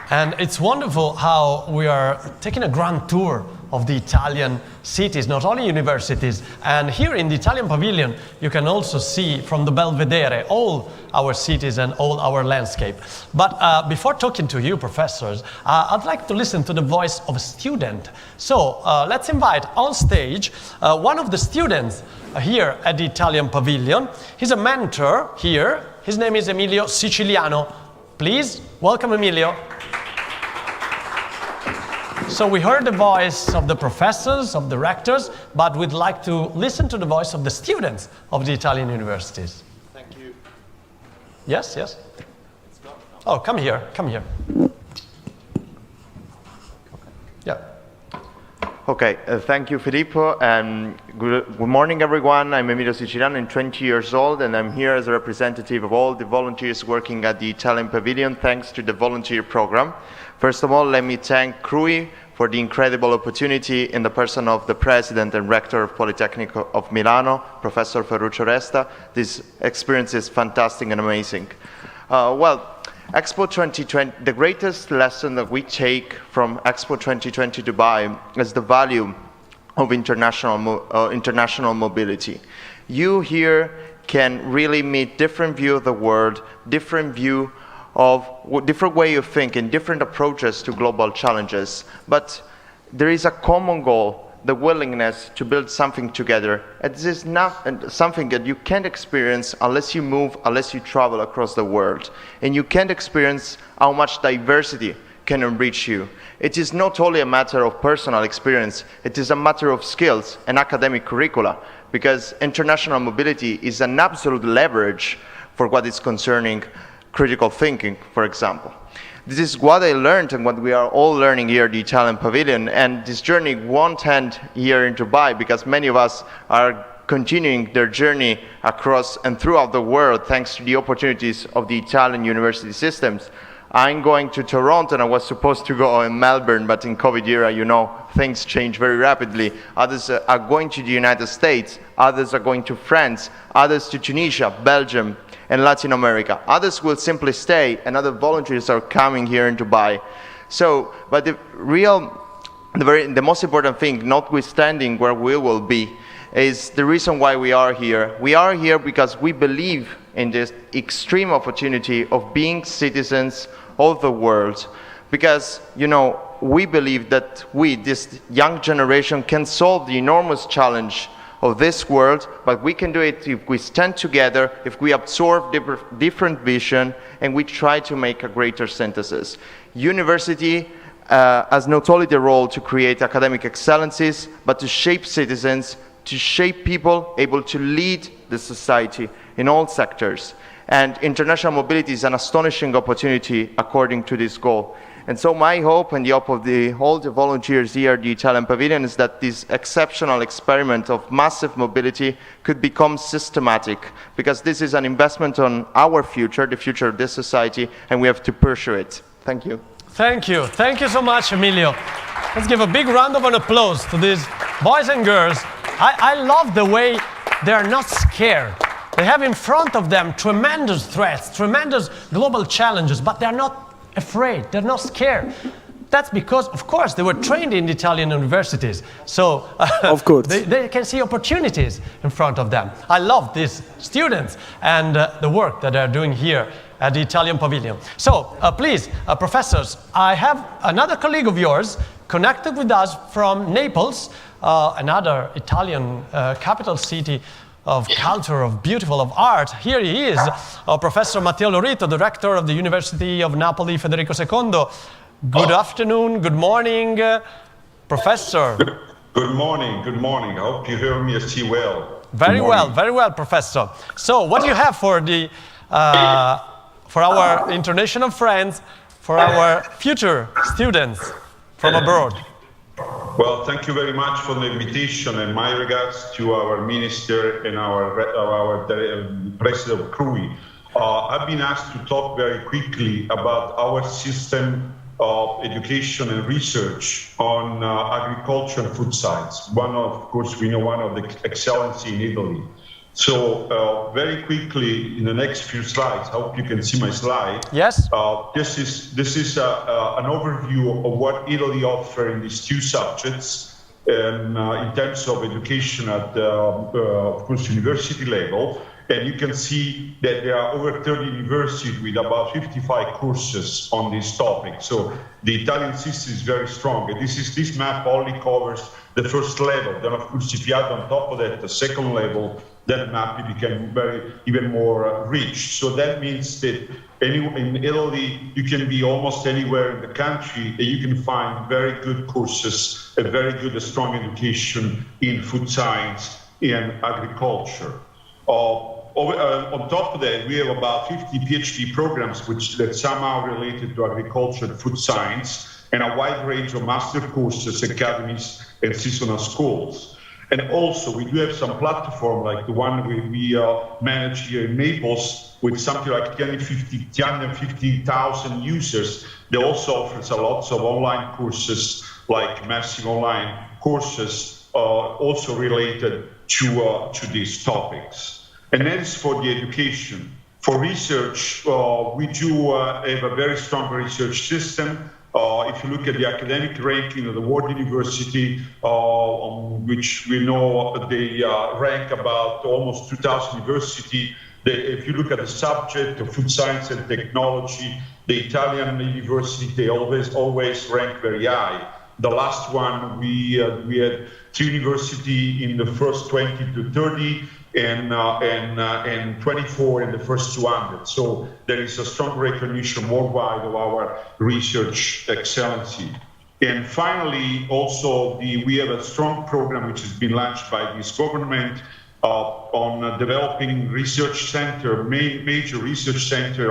And it's wonderful how we are taking a grand tour of the Italian cities, not only universities. And here in the Italian Pavilion, you can also see from the Belvedere all our cities and all our landscape. But before talking to you, professors, I'd like to listen to the voice of a student. So let's invite on stage one of the students here at the Italian Pavilion. He's a mentor here. His name is Emilio Siciliano. Please welcome Emilio. So we heard the voice of the professors, of the rectors, but we'd like to listen to the voice of the students of the Italian universities. Thank you. Yes, yes? Oh, come here, come here. Yeah. Okay, thank you, Filippo. Good morning, everyone. I'm Emilio Siciliano, I'm 20 years old, and I'm here as a representative of all the volunteers working at the Italian Pavilion, thanks to the volunteer program. First of all, let me thank CRUI for the incredible opportunity in the person of the President and Rector of Polytechnic of Milano, Professor Ferruccio Resta. This experience is fantastic and amazing. Expo 2020, the greatest lesson that we take from Expo 2020 Dubai is the value of international mobility. You here can really meet different view of the world, different way of thinking, different approaches to global challenges, but there is a common goal, the willingness to build something together. This is not something that you can't experience unless you move, unless you travel across the world. And you can't experience how much diversity can enrich you. It is not only a matter of personal experience, it is a matter of skills and academic curricula, because international mobility is an absolute leverage for what is concerning critical thinking, for example. This is what I learned and what we are all learning here at the Italian Pavilion, and this journey won't end here in Dubai, because many of us are continuing their journey across and throughout the world thanks to the opportunities of the Italian university systems. I'm going to Toronto, and I was supposed to go in Melbourne, but in COVID era, you know, things change very rapidly. Others are going to the United States, others are going to France, others to Tunisia, Belgium, and Latin America. Others will simply stay, and other volunteers are coming here in Dubai. So, but the most important thing, notwithstanding where we will be, is the reason why we are here. We are here because we believe in this extreme opportunity of being citizens of the world. Because, you know, we believe that we, this young generation, can solve the enormous challenge of this world, but we can do it if we stand together, if we absorb different vision, and we try to make a greater synthesis. University has not only the role to create academic excellencies, but to shape citizens, to shape people able to lead the society in all sectors. And international mobility is an astonishing opportunity according to this goal. And so my hope, and the hope of all the volunteers here at the Italian Pavilion, is that this exceptional experiment of massive mobility could become systematic, because this is an investment on our future, the future of this society, and we have to pursue it. Thank you. Thank you. Thank you so much, Emilio. Let's give a big round of applause to these boys and girls. I love the way they are not scared. They have in front of them tremendous threats, tremendous global challenges, but they're not afraid, they're not scared. That's because, of course, they were trained in the Italian universities. So of course. They can see opportunities in front of them. I love these students and the work that they're doing here at the Italian Pavilion. So please, professors, I have another colleague of yours connected with us from Naples, another Italian capital city of culture, of beautiful, of art. Here he is, Professor Matteo Lorito, Director of the University of Napoli Federico II. Good afternoon, good morning, Professor. Good morning, good morning. I hope you hear me and see well. Very well, Professor. So what do you have for the for our international friends, for our future students from abroad? Well, thank you very much for the invitation, and my regards to our minister and our president of CRUI. I've been asked to talk very quickly about our system of education and research on agriculture and food science. Of course, we know one of the excellency in Italy. So very quickly, in the next few slides, I hope you can see my slide. Yes. This is an overview of what Italy offers in these two subjects in terms of education at, of course, university level. And you can see that there are over 30 universities with about 55 courses on this topic. So the Italian system is very strong. And this map only covers the first level. Then, of course, if you add on top of that the second level, that map became even more rich. So that means that in Italy, you can be almost anywhere in the country and you can find very good courses, a very good, strong education in food science and agriculture. On top of that, we have about 50 PhD programs that somehow related to agriculture and food science, and a wide range of master courses, academies, and seasonal schools. And also, we do have some platform like the one we manage here in Naples with something like 250,000 users. They also offers a lot of online courses, like massive online courses, also related to these topics. And that is for the education. For research, we do have a very strong research system. If you look at the academic ranking of the World University, which we know they rank about almost 2,000 universities. If you look at the subject of food science and technology, the Italian university, they always rank very high. The last one, we had 3 universities in the first 20 to 30 and 24 in the first 200. So there is a strong recognition worldwide of our research excellency. And finally, also, we have a strong program which has been launched by this government on developing research center, major research center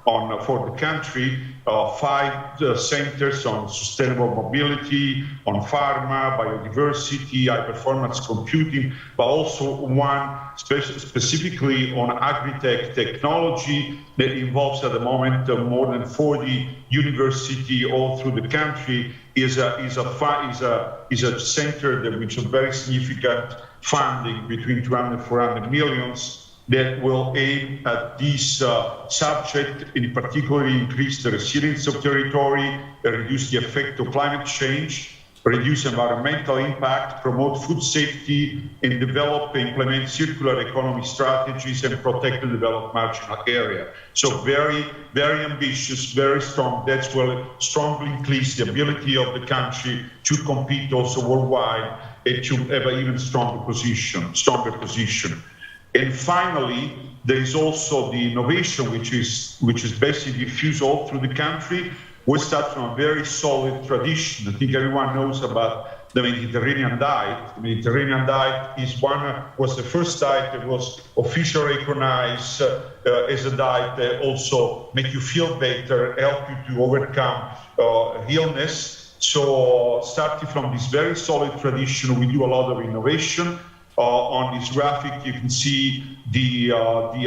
for the country, 5 centers on sustainable mobility, on pharma, biodiversity, high-performance computing, but also one specifically on agri-tech technology that involves at the moment more than 40 universities all through the country. Is a center that which is very significant funding between 200 and 400 millions that will aim at this subject, in particular increase the resilience of territory, reduce the effect of climate change, reduce environmental impact, promote food safety, and develop and implement circular economy strategies and protect the developed marginal area. So very, very ambitious, very strong. That's what strongly increase the ability of the country to compete also worldwide and to have an even stronger position. And finally, there is also the innovation, which is basically diffused all through the country. We start from a very solid tradition. I think everyone knows about the Mediterranean diet. The Mediterranean diet was the first diet that was officially recognized as a diet that also make you feel better, help you to overcome illness. So starting from this very solid tradition, we do a lot of innovation. On this graphic, you can see the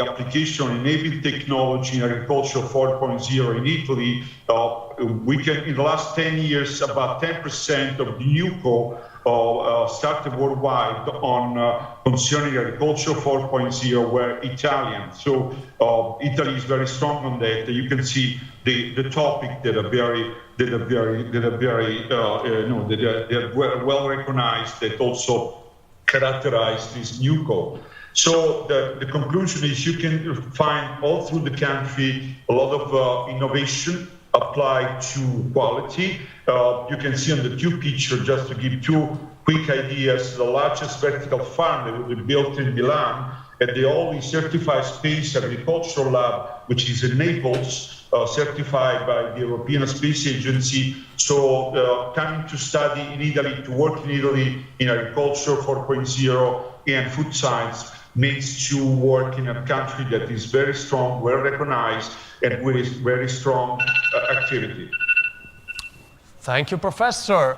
application of enabling technology in agriculture 4.0 in Italy. In the last 10 years, about 10% of the new started worldwide on concerning agriculture 4.0 were Italian. So Italy is very strong on that. You can see the topic that are well recognized, that also characterize this new goal. So the conclusion is you can find all through the country a lot of innovation applied to quality. You can see on the 2 pictures, just to give 2 quick ideas, the largest vertical farm that will be built in Milan at the only certified space agricultural lab, which is in Naples, certified by the European Space Agency. So coming to study in Italy, to work in Italy in agriculture 4.0 and food science means to work in a country that is very strong, well recognized, and with very strong activity. Thank you, Professor.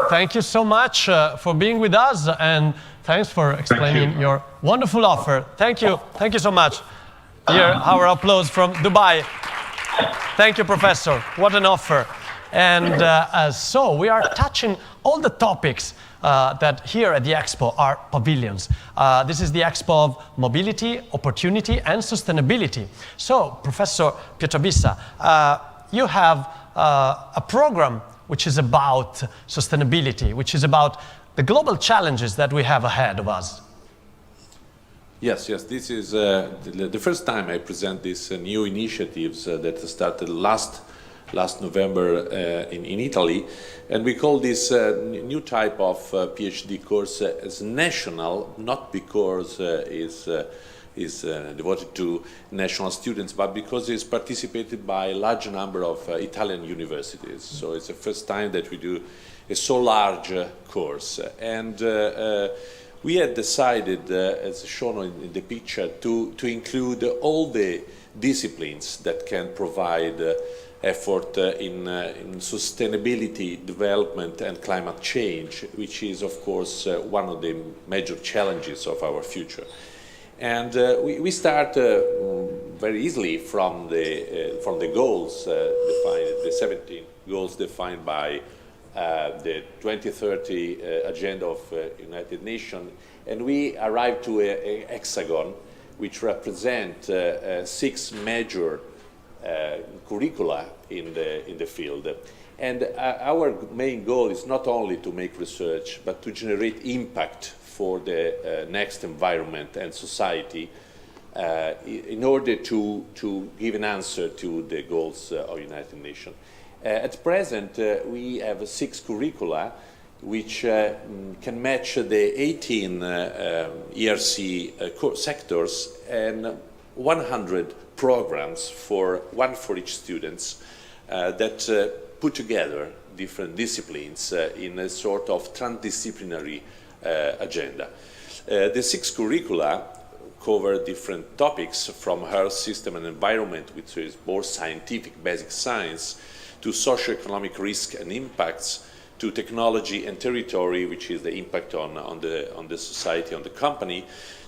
Thank you so much for being with us, and thanks for explaining your wonderful offer. Thank you. Thank you so much. Here, our applause from Dubai. Thank you, Professor. What an offer. And so we are touching all the topics that here at the Expo are pavilions. This is the Expo of Mobility, Opportunity and Sustainability. So, Professor Pietrabissa, you have a program which is about sustainability, which is about the global challenges that we have ahead of us. Yes, this is the first time I present these new initiatives that started last November in Italy, and we call this new type of PhD course as national, not because is devoted to national students, but because it's participated by a large number of Italian universities. So it's the first time that we do a so large course. And we had decided, as shown in the picture, to include all the disciplines that can provide effort in sustainability, development and climate change, which is of course one of the major challenges of our future. And we start very easily from the goals defined, the 17 goals defined by the 2030 agenda of United Nations, and we arrive to a hexagon which represent 6 major curricula in the field. And our main goal is not only to make research, but to generate impact for the next environment and society in order to give an answer to the goals of United Nations. At present, we have 6 curricula which can match the 18 ERC sectors and 100 programs, one for each students, that put together different disciplines in a sort of transdisciplinary agenda. The 6 curricula cover different topics from Earth, system and environment, which is more scientific, basic science, to socioeconomic risk and impacts, to technology and territory, which is the impact on the society, on the company,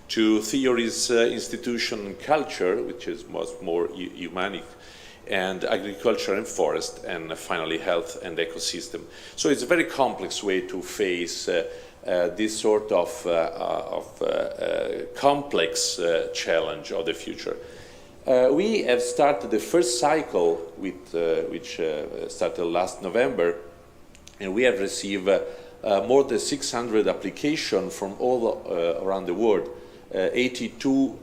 to theories, institution and culture, which is more humanic, and agriculture and forest, and finally health and ecosystem. So it's a very complex way to face this sort of complex challenge of the future. We have started the first cycle, which started last November, and we have received more than 600 applications from all around the world, 82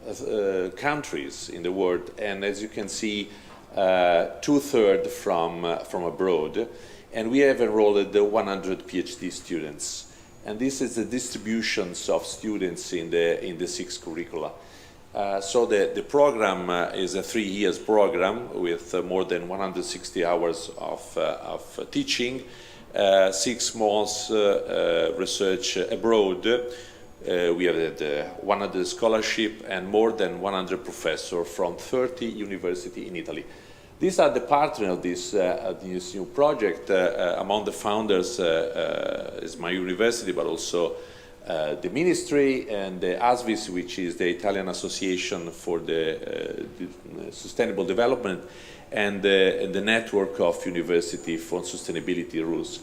countries in the world, and as you can see, 2/3 from abroad, and we have enrolled 100 PhD students. And this is the distributions of students in the 6 curricula. So the program is a 3 years program with more than 160 hours of teaching, 6 months research abroad. We have had 100 scholarship and more than 100 professors from 30 universities in Italy. These are the partners of this new project. Among the founders is my university, but also the ministry and the ASVIS, which is the Italian Association for the Sustainable Development, and the network of university for sustainability rules.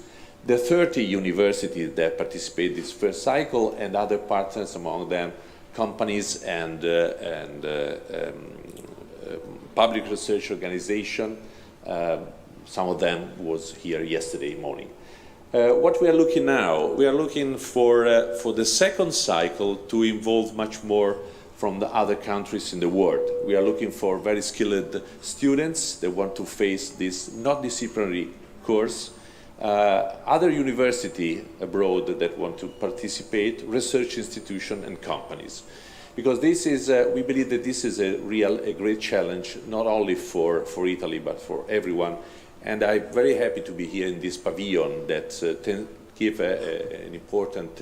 The 30 universities that participate in this first cycle, and other partners, among them companies and public research organization. Some of them was here yesterday morning. What we are looking now, we are looking for the second cycle to involve much more from the other countries in the world. We are looking for very skilled students that want to face this not disciplinary course, other university abroad that want to participate, research institution and companies. Because this is, we believe that this is a great challenge, not only for Italy, but for everyone. And I'm very happy to be here in this pavilion that give an important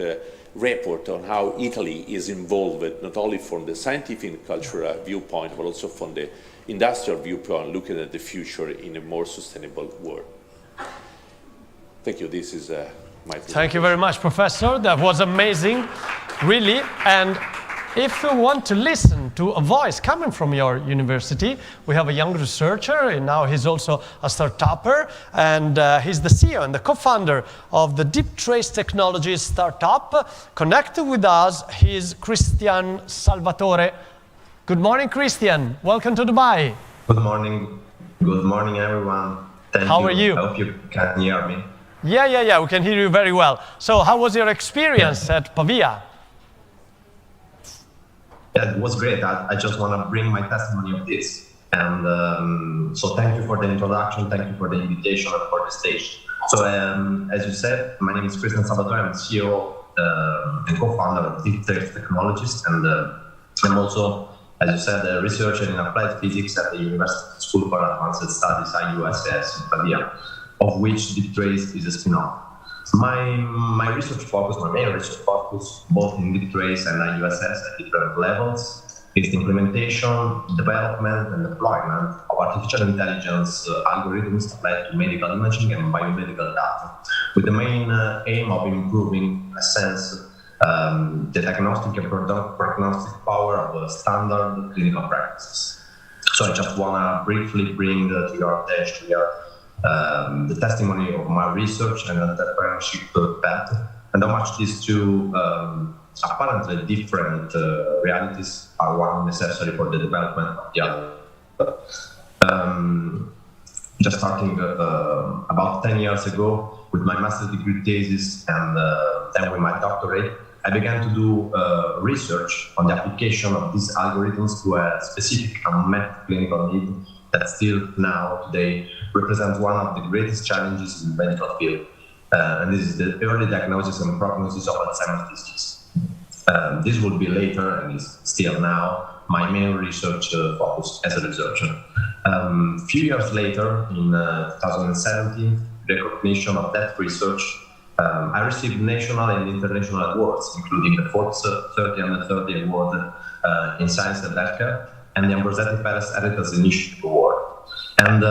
report on how Italy is involved, not only from the scientific and cultural viewpoint, but also from the industrial viewpoint, looking at the future in a more sustainable world. Thank you. This is my presentation. Thank you very much, Professor. That was amazing, really. And if you want to listen to a voice coming from your university, we have a young researcher, and now he's also a start-upper, and he's the CEO and the co-founder of the Deep Trace Technologies startup. Connected with us, he's Christian Salvatore. Good morning, Christian. Welcome to Dubai. Good morning. Good morning, everyone. How are you? I hope you can hear me. Yeah, we can hear you very well. So how was your experience at Pavia? Yeah, it was great. I just want to bring my testimony of this. And so thank you for the introduction. Thank you for the invitation and for the stage. So as you said, my name is Christian Salvatore. I'm CEO and co-founder of Deep Trace Technologies. And I'm also, as you said, a researcher in applied physics at the University School for Advanced Studies, USS in Pavia, of which Deep Trace is a spin-off. My research focus, my main research focus, both in Deep Trace and USS at different levels, is the implementation, development, and deployment of artificial intelligence algorithms applied to medical imaging and biomedical data, with the main aim of improving, in a sense, the diagnostic and prognostic power of standard clinical practices. So I just want to briefly bring to your attention here the testimony of my research and entrepreneurship path, and how much these two apparently different realities are one necessary for the development of the other. Just starting about 10 years ago with my master's degree thesis and then with my doctorate, I began to do research on the application of these algorithms to a specific unmet clinical need that still now, today, represents one of the greatest challenges in the medical field. And this is the early diagnosis and prognosis of Alzheimer's disease. This will be later, and is still now, my main research focus as a researcher. A few years later, in 2017, recognition of that research, I received national and international awards, including the Forbes 30 Under 30 Award in Science and Healthcare, and the Ambrosetti Perez Heritage Initiative Award. And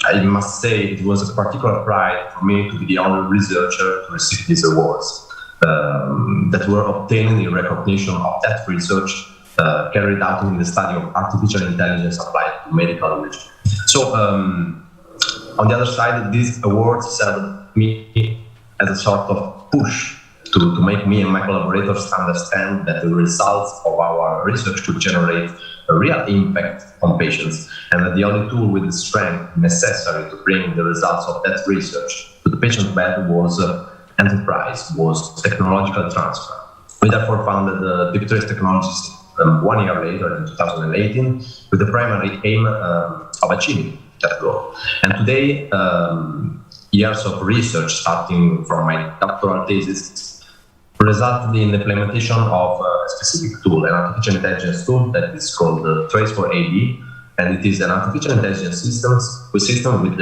I must say it was a particular pride for me to be the only researcher to receive these awards that were obtained in recognition of that research carried out in the study of artificial intelligence applied to medical imaging. So, on the other side, these awards served me as a sort of push to make me and my collaborators understand that the results of our research could generate a real impact on patients, and that the only tool with the strength necessary to bring the results of that research to the patient bed was enterprise, was technological transfer. We therefore founded Deep Trace Technologies 1 year later, in 2018, with the primary aim of achieving that goal. And today, years of research, starting from my doctoral thesis, resulted in the implementation of a specific tool, an artificial intelligence tool that is called Trace4AD, and it is an artificial intelligence system with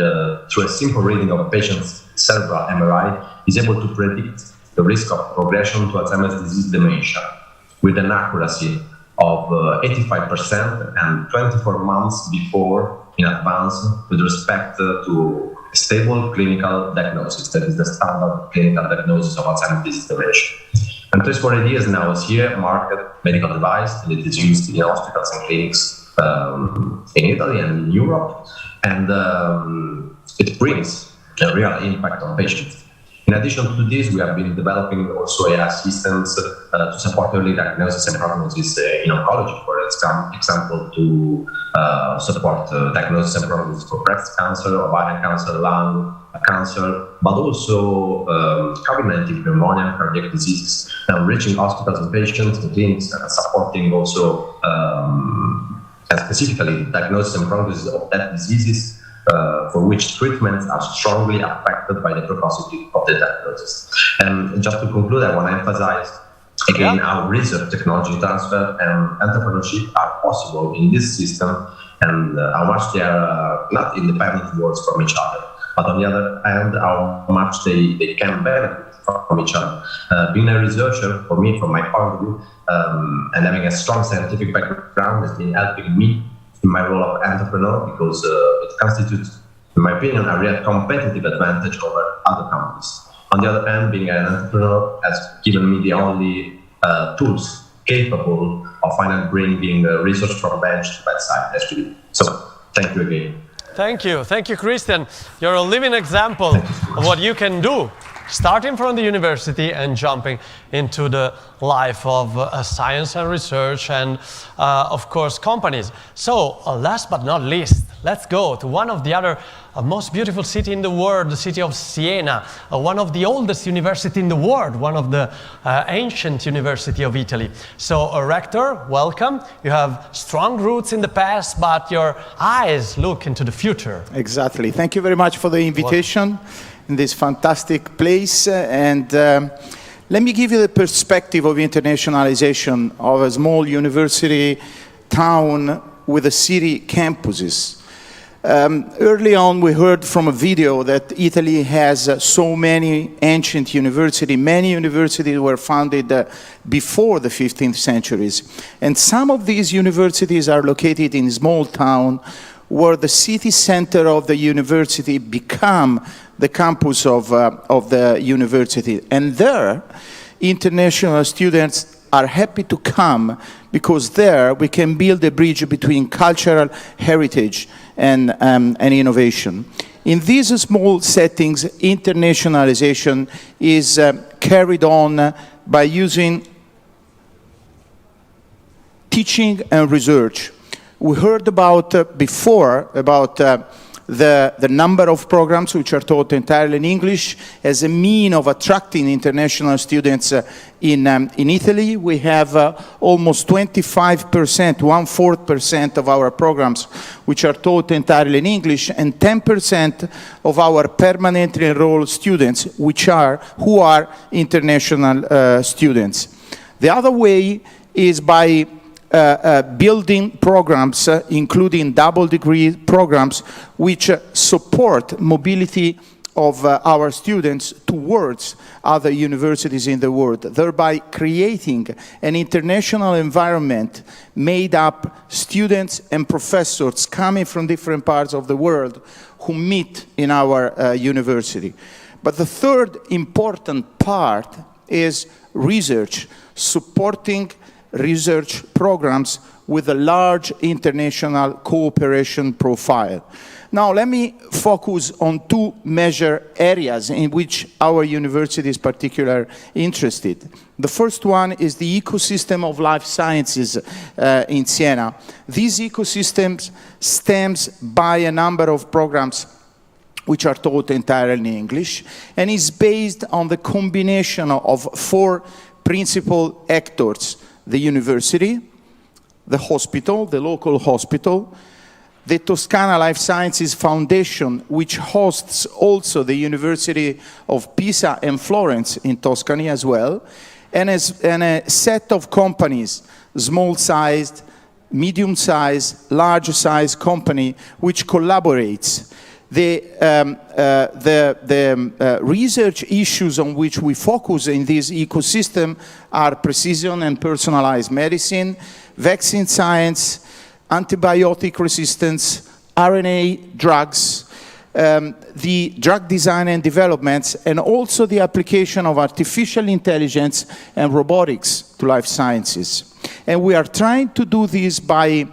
through a simple reading of a patient's cerebral MRI, is able to predict the risk of progression to Alzheimer's disease dementia with an accuracy of 85% and 24 months before in advance with respect to stable clinical diagnosis, that is the standard clinical diagnosis of Alzheimer's disease dementia. And Trace4AD is now a CE market medical device, and it is used in hospitals and clinics in Italy and in Europe, and it brings a real impact on patients. In addition to this, we have been developing also AI systems to support early diagnosis and prognosis in oncology, for example, to support diagnosis and prognosis for breast cancer, ovarian cancer, lung cancer, but also COVID-19, pneumonia, cardiac diseases, reaching hospitals and patients and clinics, and supporting also and specifically diagnosis and prognosis of that diseases for which treatments are strongly affected by the precocity of the diagnosis. And just to conclude, I want to emphasize again how research, technology transfer, and entrepreneurship are possible in this system, and how much they are not independent worlds from each other, but on the other hand, how much they can benefit from each other. Being a researcher, for me, from my point of view, and having a strong scientific background has been helping me in my role of entrepreneur, because it constitutes, in my opinion, a real competitive advantage over other companies. On the other hand, being an entrepreneur has given me the only tools capable of finally bringing research from bench to bedside, actually. So, thank you again. Thank you, Christian. You're a living example of what you can do, starting from the university and jumping into the life of science and research and, of course, companies. So, last but not least, let's go to one of the other most beautiful city in the world, the city of Siena, one of the oldest university in the world, one of the ancient university of Italy. So, Rector, welcome. You have strong roots in the past, but your eyes look into the future. Exactly. Thank you very much for the invitation in this fantastic place. And let me give you the perspective of internationalization of a small university town with a city campuses. Early on, we heard from a video that Italy has so many ancient universities. Many universities were founded before the 15th centuries. And some of these universities are located in small towns where the city center of the university become the campus of the university. And there, international students are happy to come, because there we can build a bridge between cultural heritage and innovation. In these small settings, internationalization is carried on by using teaching and research. We heard about before about the number of programs which are taught entirely in English as a mean of attracting international students in Italy. We have almost 25%, 1/4% of our programs which are taught entirely in English, and 10% of our permanently enrolled students who are international students. The other way is by building programs, including double degree programs, which support mobility of our students towards other universities in the world, thereby creating an international environment made up students and professors coming from different parts of the world who meet in our university. But the third important part is research, supporting research programs with a large international cooperation profile. Now, let me focus on two major areas in which our university is particularly interested. The first one is the ecosystem of life sciences in Siena. This ecosystem stems by a number of programs which are taught entirely in English, and is based on the combination of four principal actors: the university, the hospital, the local hospital, the Toscana Life Sciences Foundation, which hosts also the University of Pisa and Florence in Tuscany as well, and a set of companies, small-sized, medium-sized, large-sized company, which collaborates. The research issues on which we focus in this ecosystem are precision and personalized medicine, vaccine science, antibiotic resistance, RNA drugs, the drug design and developments, and also the application of artificial intelligence and robotics to life sciences. And we are trying to do this by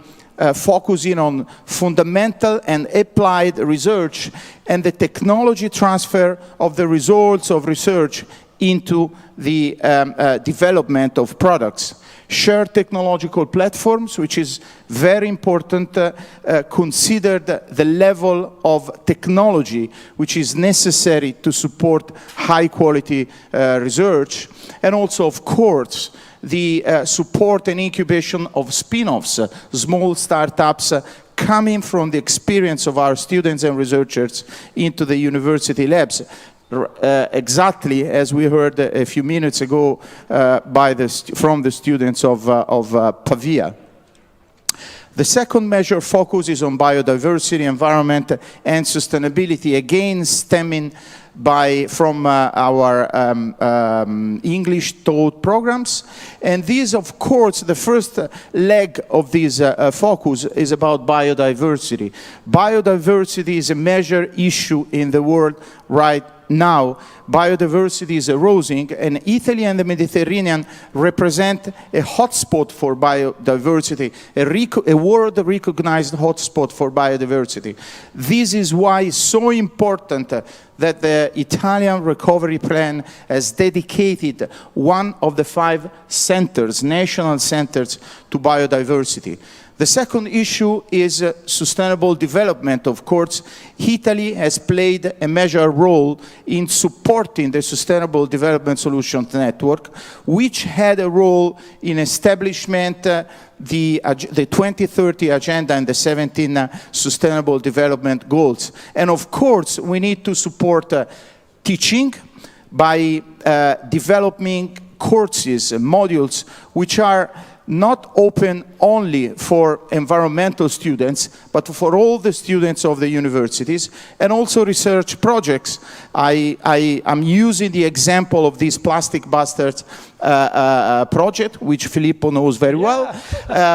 focusing on fundamental and applied research and the technology transfer of the results of research into the development of products. Shared technological platforms, which is very important, considered the level of technology which is necessary to support high quality research, and also, of course, the support and incubation of spin-offs, small startups coming from the experience of our students and researchers into the university labs. Exactly as we heard a few minutes ago from the students of Pavia. The second major focus is on biodiversity, environment, and sustainability, again stemming from our English taught programs. And this, of course, the first leg of this focus is about biodiversity. Biodiversity is a major issue in the world right now. Biodiversity is eroding, and Italy and the Mediterranean represent a hotspot for biodiversity, a world-recognized hotspot for biodiversity. This is why it's so important that the Italian recovery plan has dedicated one of the 5 centers, national centers, to biodiversity. The second issue is sustainable development. Of course, Italy has played a major role in supporting the Sustainable Development Solutions Network, which had a role in establishment the 2030 agenda and the 17 Sustainable Development Goals. And of course, we need to support teaching by developing courses, modules, which are not open only for environmental students, but for all the students of the universities, and also research projects. I'm using the example of this Plastic Bastards project, which Filippo knows very well,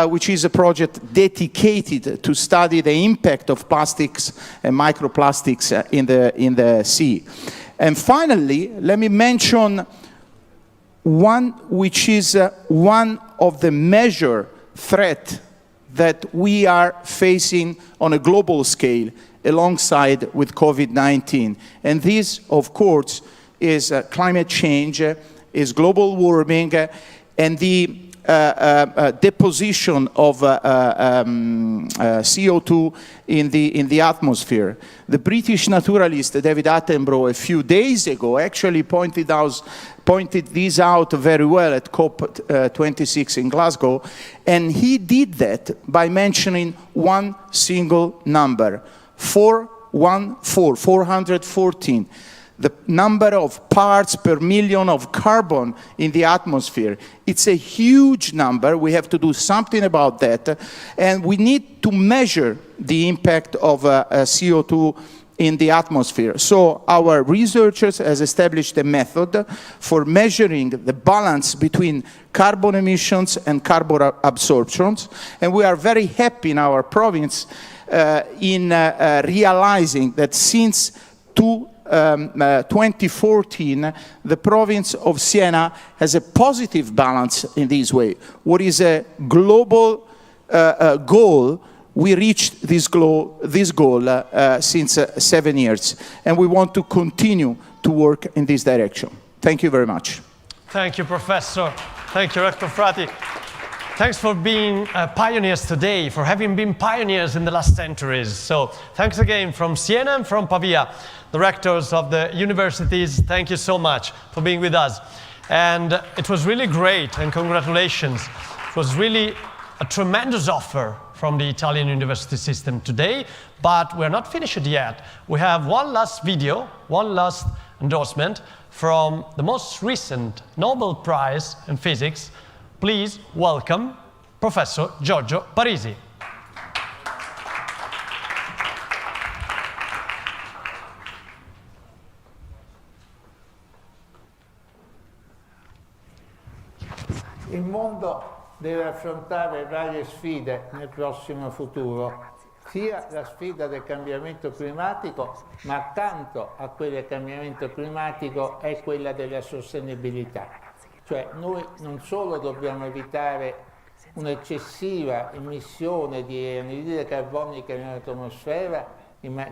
which is a project dedicated to study the impact of plastics and microplastics in the sea. And finally, let me mention one which is one of the major threats that we are facing on a global scale alongside with COVID-19. And this, of course, is climate change, is global warming, and the deposition of CO2 in the atmosphere. The British naturalist David Attenborough a few days ago actually pointed this out very well at COP26 in Glasgow, and he did that by mentioning one single number, 414, the number of parts per million of carbon in the atmosphere. It's a huge number. We have to do something about that, and we need to measure the impact of CO2 in the atmosphere. So our researchers has established a method for measuring the balance between carbon emissions and carbon absorptions, and we are very happy in our province in realizing that since 2014, the province of Siena has a positive balance in this way. What is a global goal, we reached this goal since 7 years, and we want to continue to work in this direction. Thank you very much. Thank you, Professor. Thank you, Rector Frati. Thanks for being pioneers today, for having been pioneers in the last centuries. So thanks again from Siena and from Pavia, the rectors of the universities. Thank you so much for being with us. And it was really great, and congratulations. It was really a tremendous offer from the Italian university system today, but we're not finished yet. We have one last video, one last endorsement from the most recent Nobel Prize in Physics. Please welcome Professor Giorgio Parisi. Il mondo deve affrontare varie sfide nel prossimo futuro, sia la sfida del cambiamento climatico, ma accanto a quella del cambiamento climatico è quella della sostenibilità. Cioè noi non solo dobbiamo evitare un'eccessiva emissione di anidride carbonica nell'atmosfera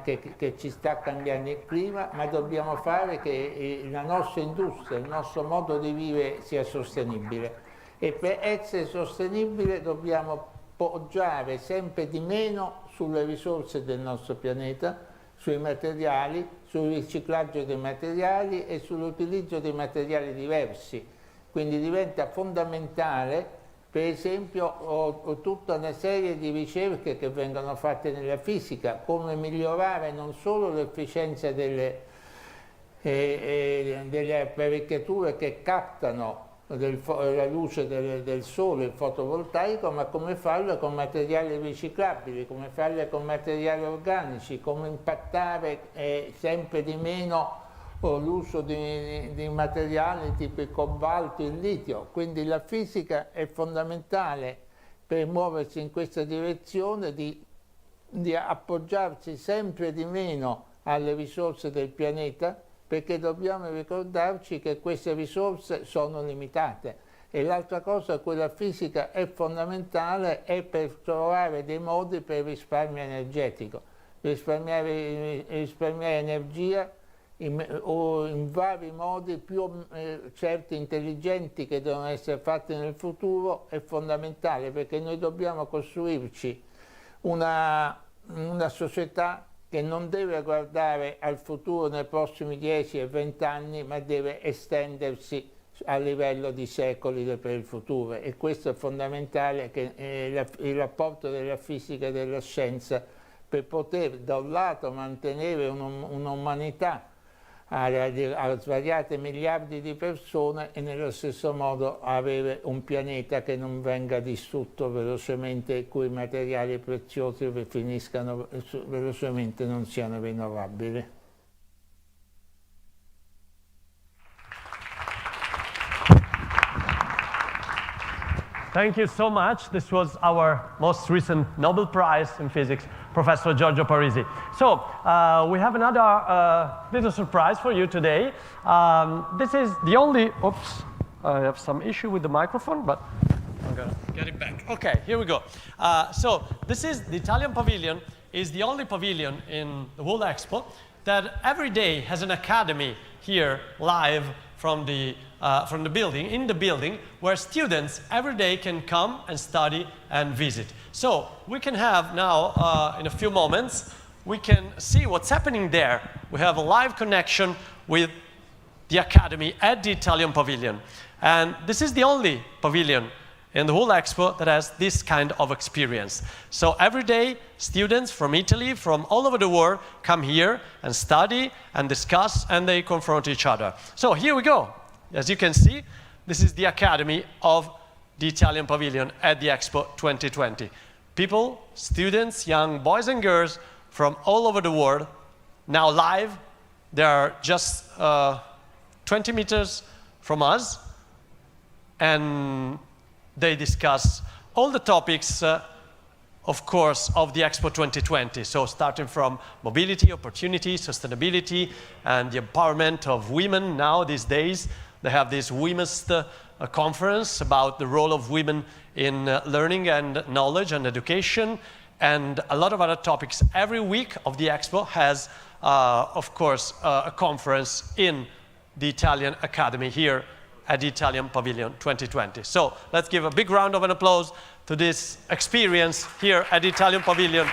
che ci sta cambiando il clima, ma dobbiamo fare che la nostra industria, il nostro modo di vivere sia sostenibile. E per essere sostenibile dobbiamo poggiare sempre di meno sulle risorse del nostro pianeta, sui materiali, sul riciclaggio dei materiali e sull'utilizzo di materiali diversi. Quindi diventa fondamentale, per esempio, tutta una serie di ricerche che vengono fatte nella fisica, come migliorare non solo l'efficienza delle apparecchiature che captano la luce del sole, il fotovoltaico, ma come farlo con materiali riciclabili, come farlo con materiali organici, come impattare sempre di meno l'uso di materiali tipo il cobalto, il litio. Quindi la fisica è fondamentale per muoversi in questa direzione di appoggiarsi sempre di meno alle risorse del pianeta, perché dobbiamo ricordarci che queste risorse sono limitate. E l'altra cosa a cui la fisica è fondamentale è per trovare dei modi per risparmio energetico, risparmiare energia in vari modi più certi, intelligenti, che devono essere fatti nel futuro. È fondamentale, perché noi dobbiamo costruirci una società che non deve guardare al futuro nei prossimi 10 e 20 anni, ma deve estendersi a livello di secoli per il futuro. E questo è fondamentale, che il rapporto della fisica e della scienza, per poter da un lato mantenere un'umanità a svariate miliardi di persone e nello stesso modo avere un pianeta che non venga distrutto velocemente e cui i materiali preziosi finiscano velocemente, non siano rinnovabili. Thank you so much. This was our most recent Nobel Prize in Physics, Professor Giorgio Parisi. So we have another little surprise for you today. This is the only, oops, I have some issue with the microphone, but I'm gonna get it back. Okay, here we go. So this is the Italian Pavilion, is the only pavilion in the World Expo that every day has an academy here live from the from the building, in the building, where students every day can come and study and visit. So we can have now, in a few moments, we can see what's happening there. We have a live connection with the Academy at the Italian Pavilion. And this is the only pavilion in the whole expo that has this kind of experience. So every day, students from Italy, from all over the world, come here and study and discuss, and they confront each other. So here we go. As you can see, this is the Academy of the Italian Pavilion at the Expo 2020. People, students, young boys and girls from all over the world, now live. They are just 20 meters from us, and they discuss all the topics, of course, of the Expo 2020. So starting from mobility, opportunity, sustainability, and the empowerment of women now these days. They have this women's conference about the role of women in learning and knowledge and education, and a lot of other topics. Every week of the Expo has, of course, a conference in the Italian Academy here at the Italian Pavilion 2020. So let's give a big round of an applause to this experience here at the Italian Pavilion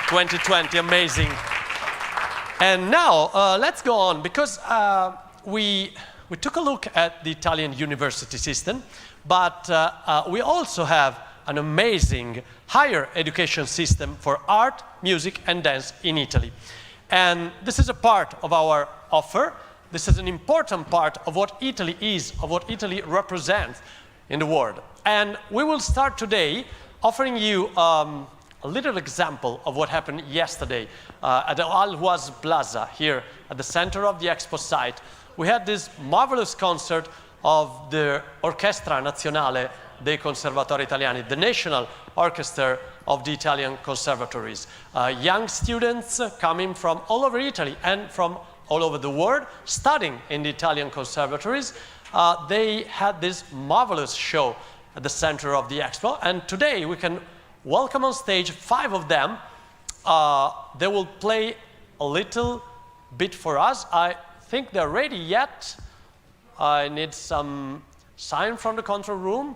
2020. Amazing. And now let's go on, because we took a look at the Italian university system, but we also have an amazing higher education system for art, music, and dance in Italy. And this is a part of our offer. This is an important part of what Italy is, of what Italy represents in the world. And we will start today offering you a little example of what happened yesterday at the Al-Waz Plaza here at the center of the Expo site. We had this marvelous concert of the Orchestra Nazionale dei Conservatori Italiani, the national orchestra of the Italian Conservatories. Young students coming from all over Italy and from all over the world, studying in the Italian conservatories. They had this marvelous show at the center of the Expo, and today we can welcome on stage 5 of them. They will play a little bit for us. I think they're ready yet. I need some sign from the control room.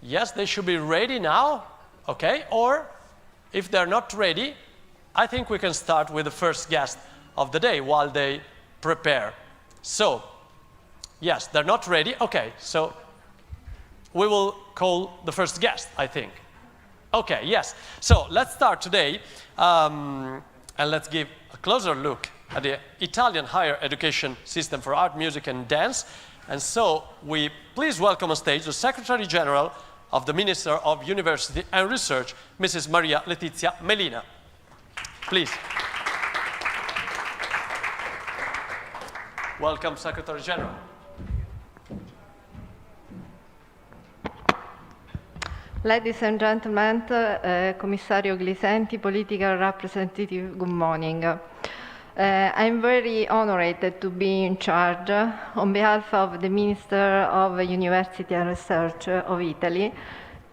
Yes, they should be ready now. Okay, or if they're not ready, I think we can start with the first guest of the day while they prepare. So, yes, they're not ready. Okay, so we will call the first guest, I think. Okay, yes. So let's start today, and let's give a closer look at the Italian higher education system for art, music, and dance. And so we please welcome on stage the Secretary General of the Minister of University and Research, Mrs. Maria Letizia Melina. Please. Welcome, Secretary General. Ladies and gentlemen, Commissario Glisenti, political representative, good morning. I'm very honored to be in charge on behalf of the Minister of University and Research of Italy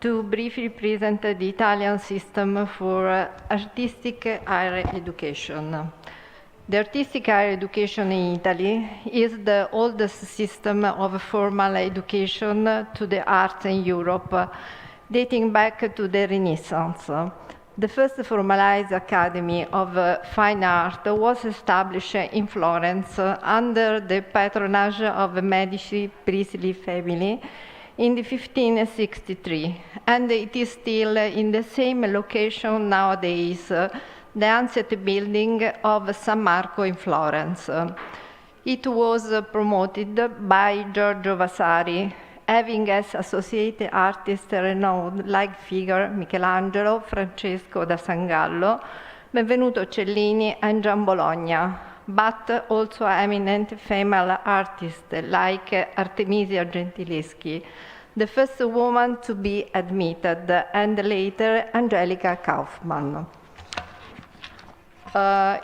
to briefly present the Italian system for artistic higher education. The artistic higher education in Italy is the oldest system of formal education to the arts in Europe, dating back to the Renaissance. The first formalized academy of fine art was established in Florence under the patronage of the Medici priestly family in 1563, and it is still in the same location nowadays, the ancient building of San Marco in Florence. It was promoted by Giorgio Vasari, having as associate artists renowned like figure Michelangelo, Francesco da Sangallo, Benvenuto Cellini, and Gian Bologna, but also eminent female artists like Artemisia Gentileschi, the first woman to be admitted, and later Angelica Kaufmann.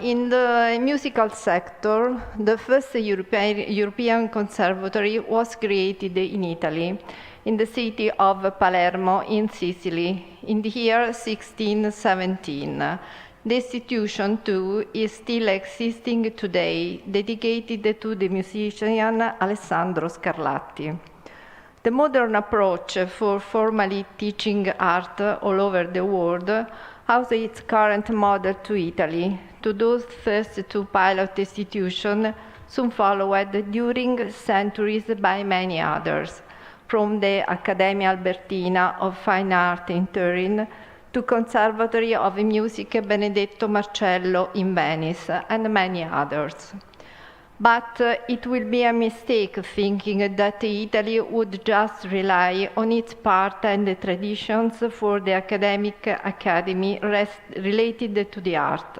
In the musical sector, the first European conservatory was created in Italy, in the city of Palermo in Sicily, in the year 1617. The institution, too, is still existing today, dedicated to the musician Alessandro Scarlatti. The modern approach for formally teaching art all over the world owes its current model to Italy, to those first two pilot institutions, soon followed during centuries by many others, from the Accademia Albertina of Fine Art in Turin to Conservatory of Music Benedetto Marcello in Venice, and many others. But it will be a mistake thinking that Italy would just rely on its part and the traditions for the academic academy related to the art.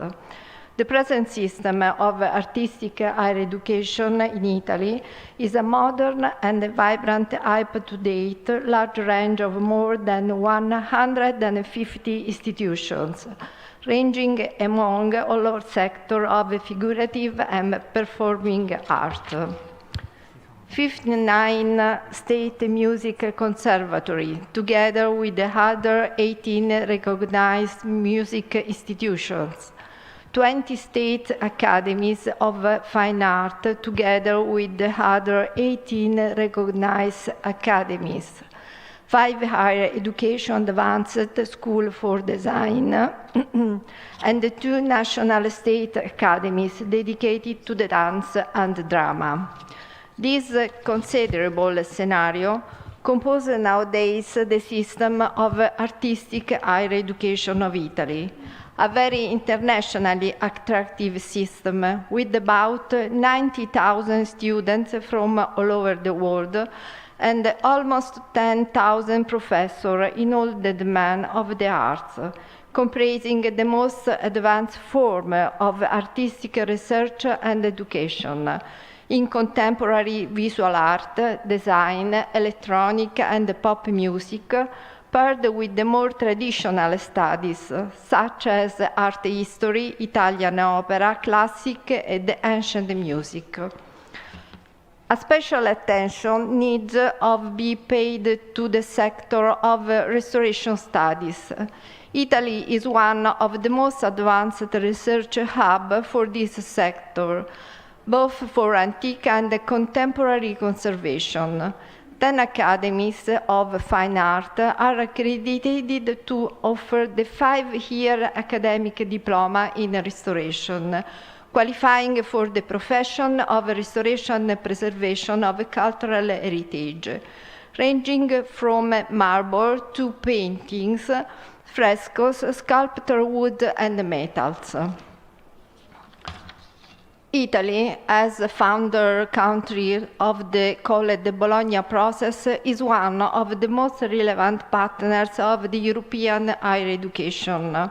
The present system of artistic higher education in Italy is a modern and vibrant, up-to-date, large range of more than 150 institutions, ranging among all sectors of figurative and performing art. 59 state music conservatories, together with the other 18 recognized music institutions, 20 state academies of fine art, together with the other 18 recognized academies, 5 higher education advanced schools for design, and 2 national state academies dedicated to the dance and drama. This considerable scenario composes nowadays the system of artistic higher education of Italy, a very internationally attractive system with about 90,000 students from all over the world and almost 10,000 professors in all the domain of the arts, comprising the most advanced form of artistic research and education in contemporary visual art, design, electronic and pop music, paired with the more traditional studies, such as art history, Italian opera, classic and ancient music. A special attention needs to be paid to the sector of restoration studies. Italy is one of the most advanced research hubs for this sector, both for antique and contemporary conservation. 10 academies of fine art are accredited to offer the 5-year academic diploma in restoration, qualifying for the profession of restoration and preservation of cultural heritage, ranging from marble to paintings, frescoes, sculpture, wood, and metals. Italy, as a founder country of the called the Bologna process, is one of the most relevant partners of the European higher education,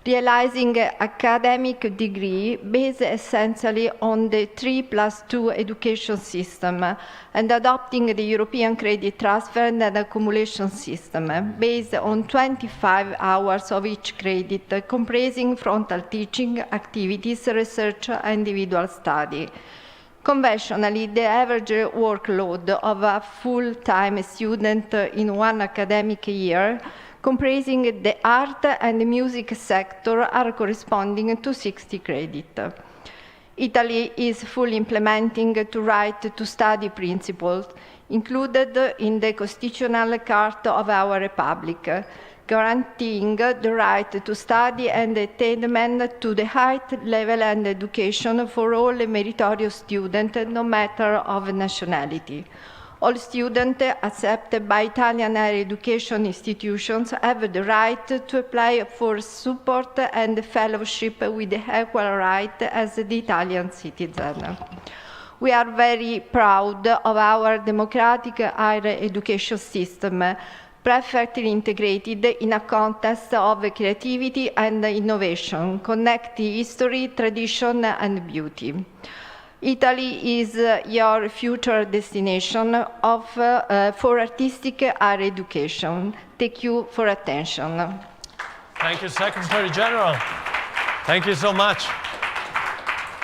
realizing an academic degree based essentially on the 3+2 education system and adopting the European credit transfer and accumulation system based on 25 hours of each credit, comprising frontal teaching, activities, research, and individual study. Conventionally, the average workload of a full-time student in one academic year comprising the art and music sector are corresponding to 60 credits. Italy is fully implementing the right to study principles included in the constitutional charter of our republic, guaranteeing the right to study and attainment to the highest level and education for all meritorious students, no matter of nationality. All students accepted by Italian higher education institutions have the right to apply for support and fellowship with the equal right as the Italian citizen. We are very proud of our democratic higher education system, perfectly integrated in a context of creativity and innovation, connecting history, tradition, and beauty. Italy is your future destination for artistic higher education. Thank you for attention. Thank you, Secretary General. Thank you so much.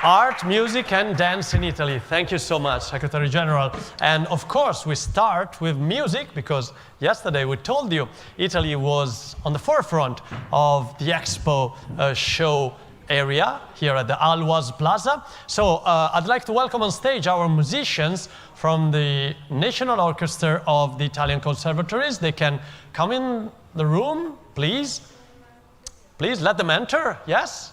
Art, music, and dance in Italy. Thank you so much, Secretary General. And of course, we start with music because yesterday we told you Italy was on the forefront of the Expo show area here at the Alwas Plaza. So I'd like to welcome on stage our musicians from the National Orchestra of the Italian Conservatories. They can come in the room, please. Please let them enter, yes?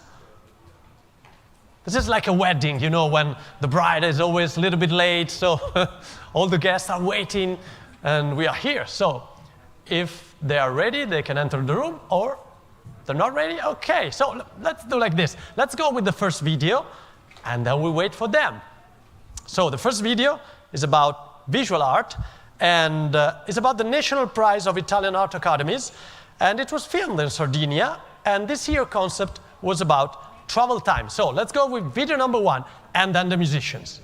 This is like a wedding, you know, when the bride is always a little bit late, so all the guests are waiting, and we are here. So if they are ready, they can enter the room, or they're not ready? Okay, so let's do like this. Let's go with the first video, and then we wait for them. So the first video is about visual art, and it's about the National Prize of Italian Art Academies, and it was filmed in Sardinia, and this year concept was about travel time. So let's go with video number 1, and then the musicians.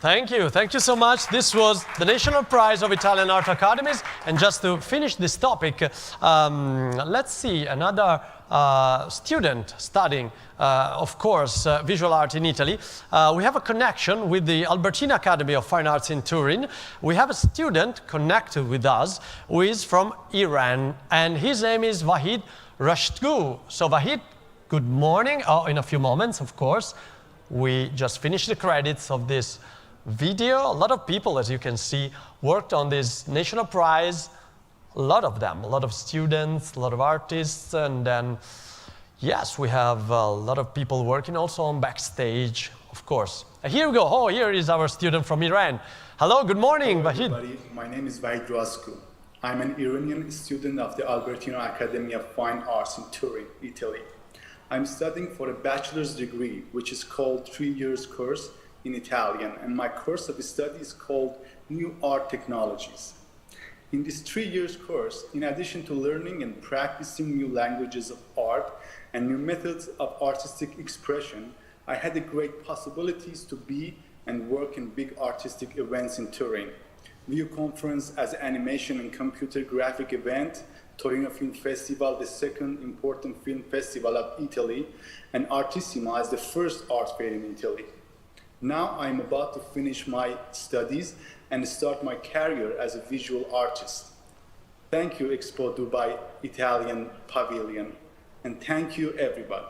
Thank you so much. This was the National Prize of Italian Art Academies. And just to finish this topic, let's see another student studying, of course, visual art in Italy. We have a connection with the Albertina Academy of Fine Arts in Turin. We have a student connected with us who is from Iran, and his name is Vahid Rashtgu. So Vahid, good morning. In a few moments, of course. We just finished the credits of this video. A lot of people, as you can see, worked on this national prize. A lot of them, a lot of students, a lot of artists, and then, yes, we have a lot of people working also on backstage, of course. Here we go. Oh, here is our student from Iran. Hello, good morning, Hello, Vahid. everybody. My name is Vahid Rasku. I'm an Iranian student of the Albertino Academy of Fine Arts in Turin, Italy. I'm studying for a bachelor's degree, which is called 3 years course in Italian, and my course of study is called New Art Technologies. In this 3 years course, in addition to learning and practicing new languages of art and new methods of artistic expression, I had the great possibilities to be and work in big artistic events in Turin. Video Conference as animation and computer graphic event, Torino Film Festival, the second important film festival of Italy, and Artissima as the first art fair in Italy. Now I'm about to finish my studies and start my career as a visual artist. Thank you, Expo Dubai Italian Pavilion, and thank you, everybody.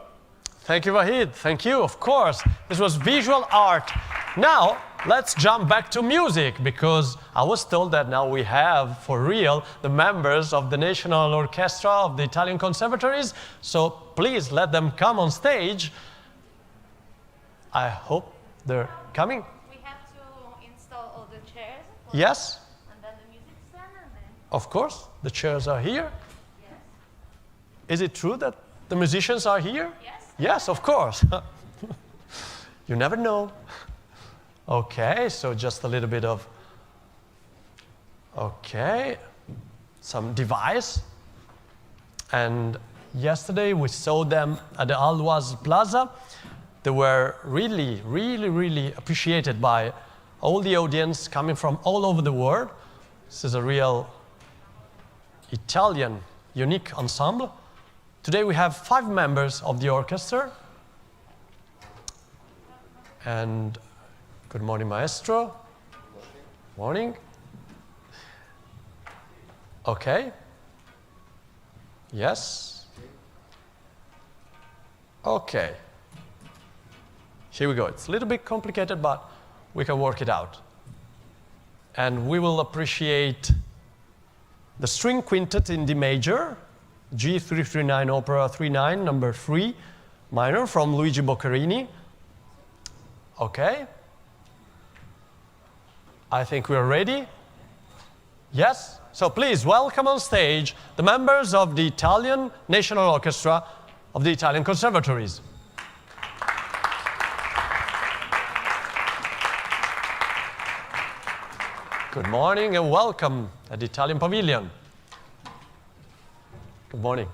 Thank you, Vahid. Thank you, of course. This was visual art. Now, let's jump back to music, because I was told that now we have, for real, the members of the National Orchestra of the Italian Conservatories. So please let them come on stage. I hope they're coming. We have to install all the chairs. Yes? And then the music stand, and then... Of course, the chairs are here. Yes. Is it true that the musicians are here? Yes. Yes, of course. You never know. Okay, so just a little bit of, okay, some device. And yesterday we saw them at the Alwaz Plaza. They were really, really, really appreciated by all the audience coming from all over the world. This is a real Italian, unique ensemble. Today we have 5 members of the orchestra. And good morning, maestro. Morning. Okay. Yes. Okay. Here we go. It's a little bit complicated, but we can work it out. And we will appreciate the string quintet in D major, G339 Opera 39, number 3, minor, from Luigi Boccherini. Okay. I think we're ready. Yes? So please welcome on stage the members of the Italian National Orchestra of the Italian Conservatories. Good morning and welcome at the Italian Pavilion. Good morning.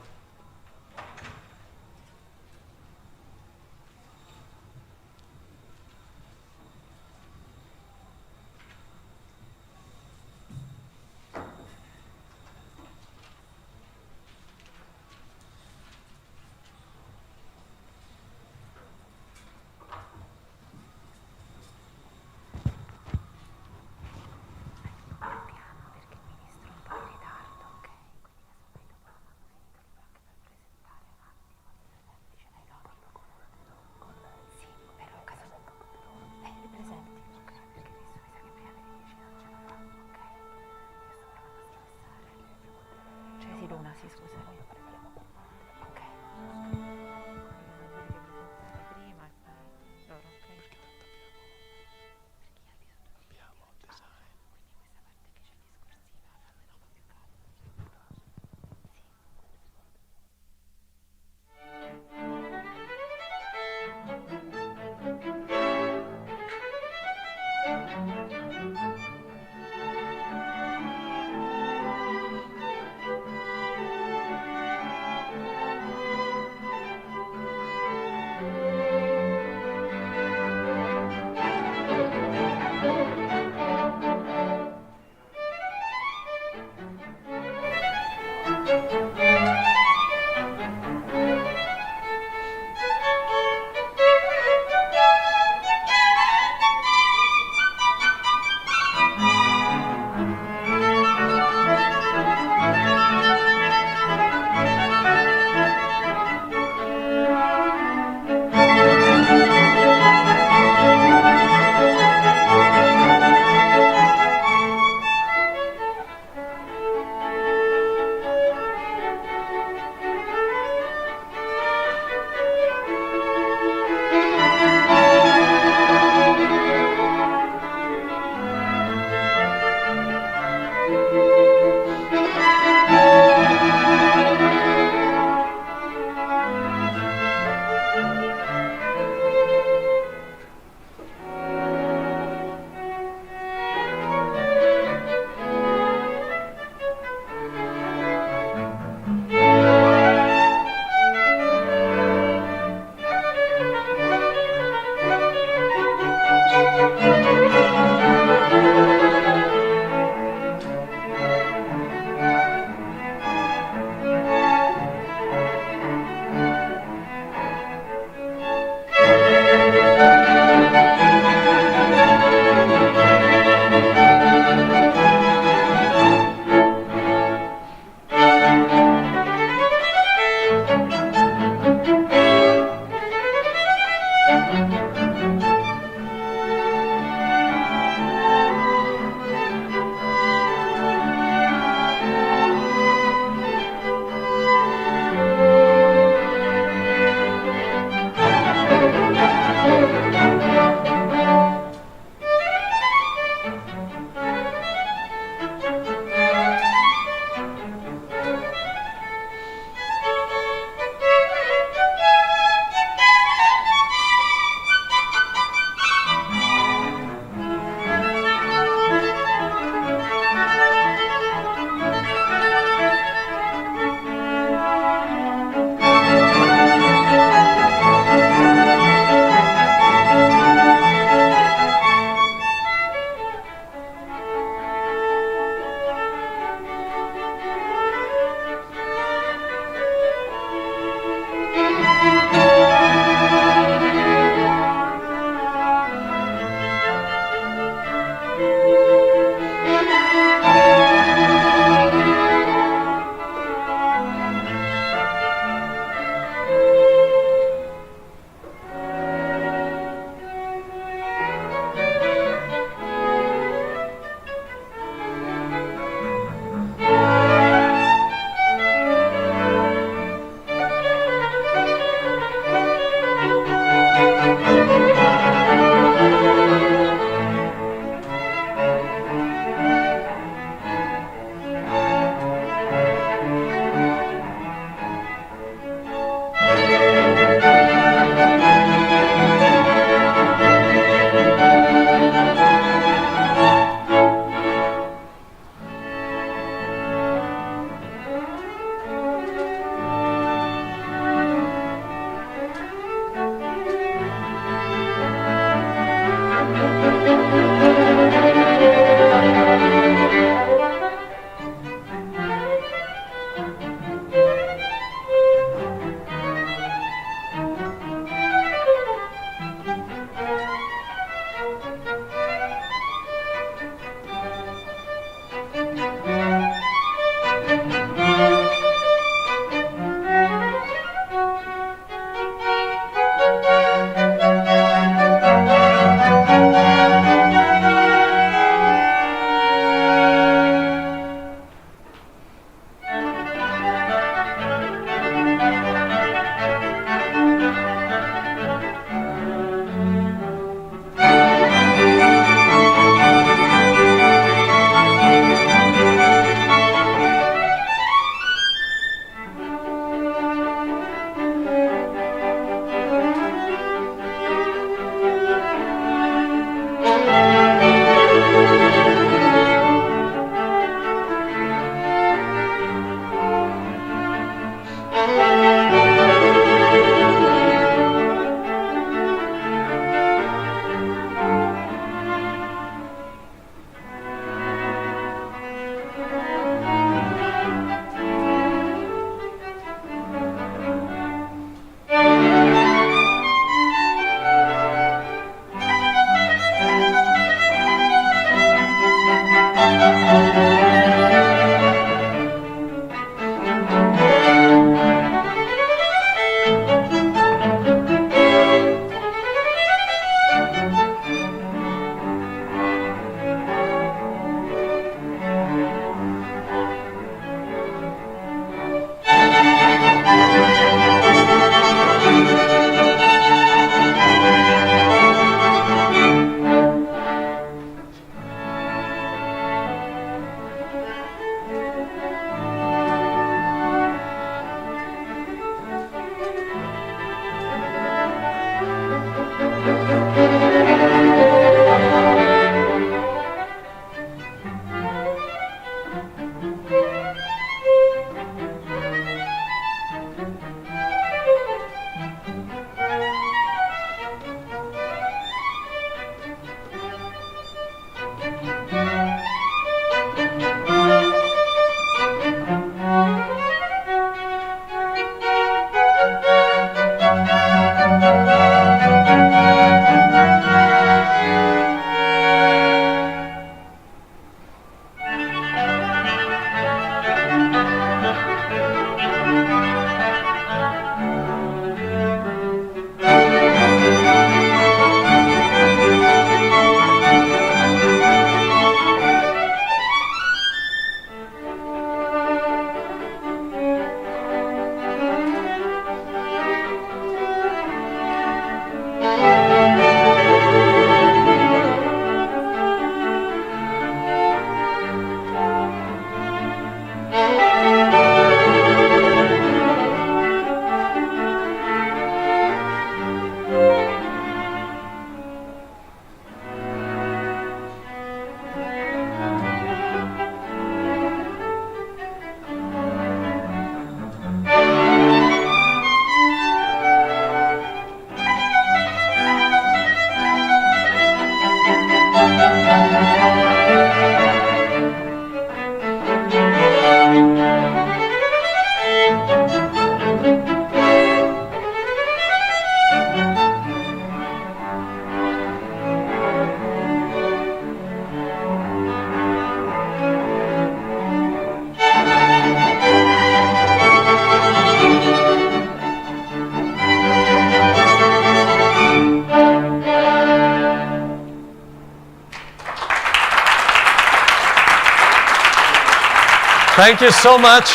Thank you so much.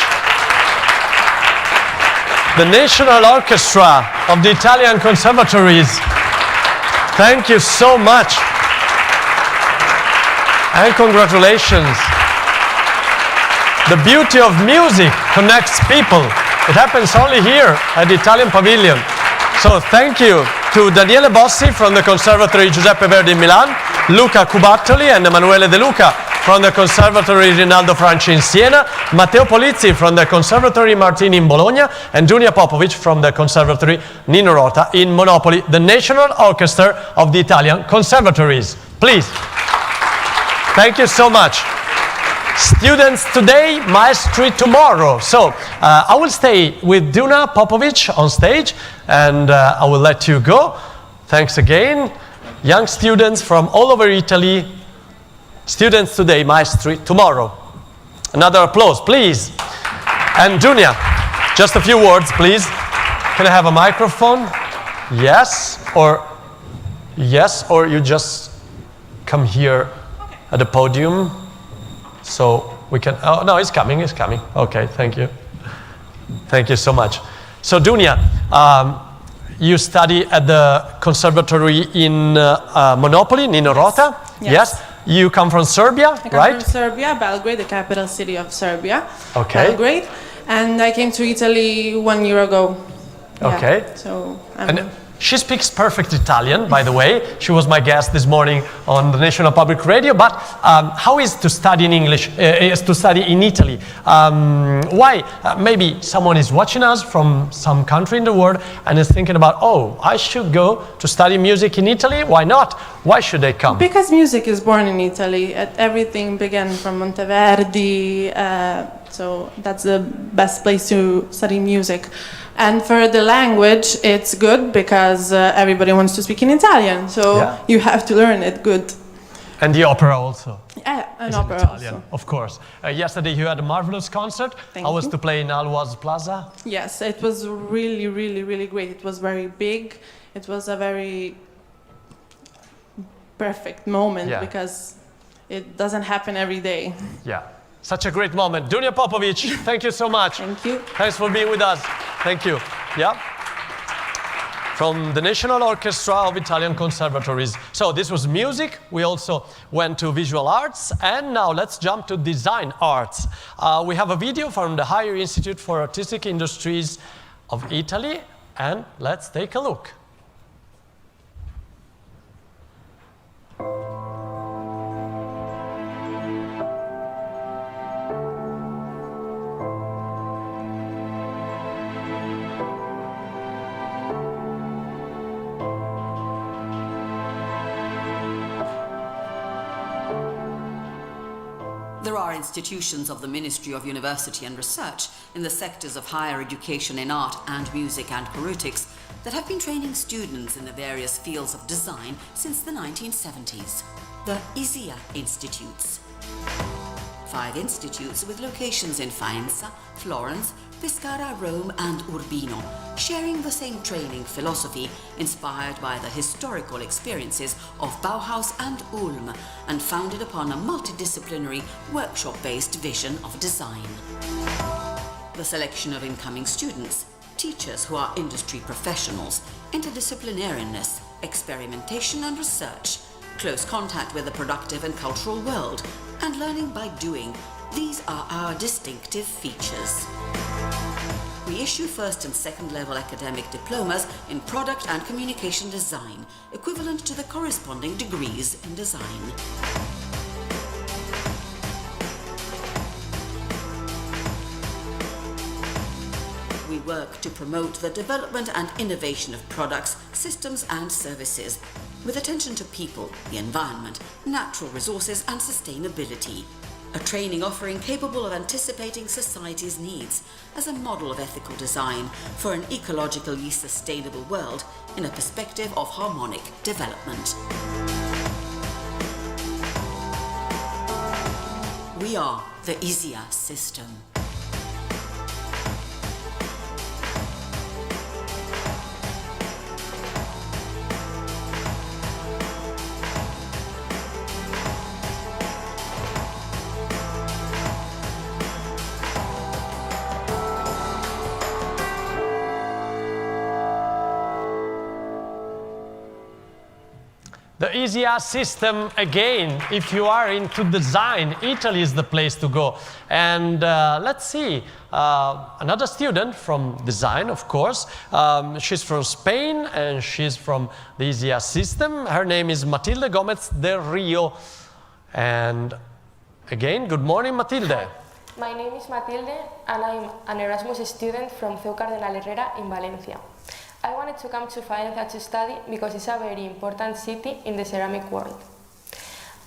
The National Orchestra of the Italian Conservatories. Thank you so much. And congratulations. The beauty of music connects people. It happens only here at the Italian Pavilion. So thank you to Daniele Bossi from the Conservatory Giuseppe Verdi in Milan, Luca Cubattoli and Emanuele De Luca from the Conservatory Rinaldo Franci in Siena, Matteo Polizzi from the Conservatory Martini in Bologna, and Dunia Popovic from the Conservatory Nino Rota in Monopoli, the National Orchestra of the Italian Conservatories. Please. Thank you so much. Students today, maestri tomorrow. So I will stay with Duna Popovic on stage and I will let you go. Thanks again. Young students from all over Italy. Students today, maestri tomorrow. Another applause, please. And Dunia, just a few words, please. Can I have a microphone? Yes, or you just come here at the podium. So we can, oh no, it's coming. Okay, thank you. Thank you so much. So Dunia, you study at the Conservatory in Monopoli, Nino Rota? Yes. You come from Serbia, I come from Serbia, Belgrade, the capital city of Serbia. Okay. Belgrade. And I came to Italy 1 year ago. Okay. Yeah, so and she speaks perfect Italian, by the way. She was my guest this morning on the National Public Radio. But how is to study in English? Is to study in Italy? Why? Maybe someone is watching us from some country in the world and is thinking about, oh, I should go to study music in Italy. Why not? Why should they come? Because music is born in Italy. Everything began from Monteverdi. So that's the best place to study music. And for the language, it's good because everybody wants to speak in Italian. So you have to learn it good. And the opera also. Yeah, an opera Italian, also. of course. Yesterday you had a marvelous concert. I was to play in Alwas Plaza. Yes, it was really, really, really great. It was very big. It was a very perfect moment because it doesn't happen every day. Yeah. Such a great moment. Dunia Popovic, thank you so much. Thank you. Thanks for being with us. Thank you. Yeah. From the National Orchestra of Italian Conservatories. So this was music. We also went to visual arts. And now let's jump to design arts. We have a video from the Higher Institute for Artistic Industries of Italy. And let's take a look. There are institutions of the Ministry of University and Research in the sectors of higher education in art and music and poetics that have been training students in the various fields of design since the 1970s. The ISIA Institutes. 5 institutes with locations in Faenza, Florence, Pescara, Rome and Urbino, sharing the same training philosophy inspired by the historical experiences of Bauhaus and Ulm and founded upon a multidisciplinary, workshop-based vision of design. The selection of incoming students, teachers who are industry professionals, interdisciplinariness, experimentation and research, close contact with the productive and cultural world, and learning by doing. These are our distinctive features. We issue first and second level academic diplomas in product and communication design, equivalent to the corresponding degrees in design. We work to promote the development and innovation of products, systems and services, with attention to people, the environment, natural resources and sustainability. A training offering capable of anticipating society's needs as a model of ethical design for an ecologically sustainable world in a perspective of harmonic development. We are the ISIA system. The EasyA system, again, if you are into design, Italy is the place to go. And let's see, another student from design, of course. She's from Spain and she's from the EasyA system. Her name is Matilde Gomez del Rio. And again, good morning, Matilde. My name is Matilde and I'm an Erasmus student from CEU Cardenal Herrera in Valencia. I wanted to come to Faenza to study because it's a very important city in the ceramic world.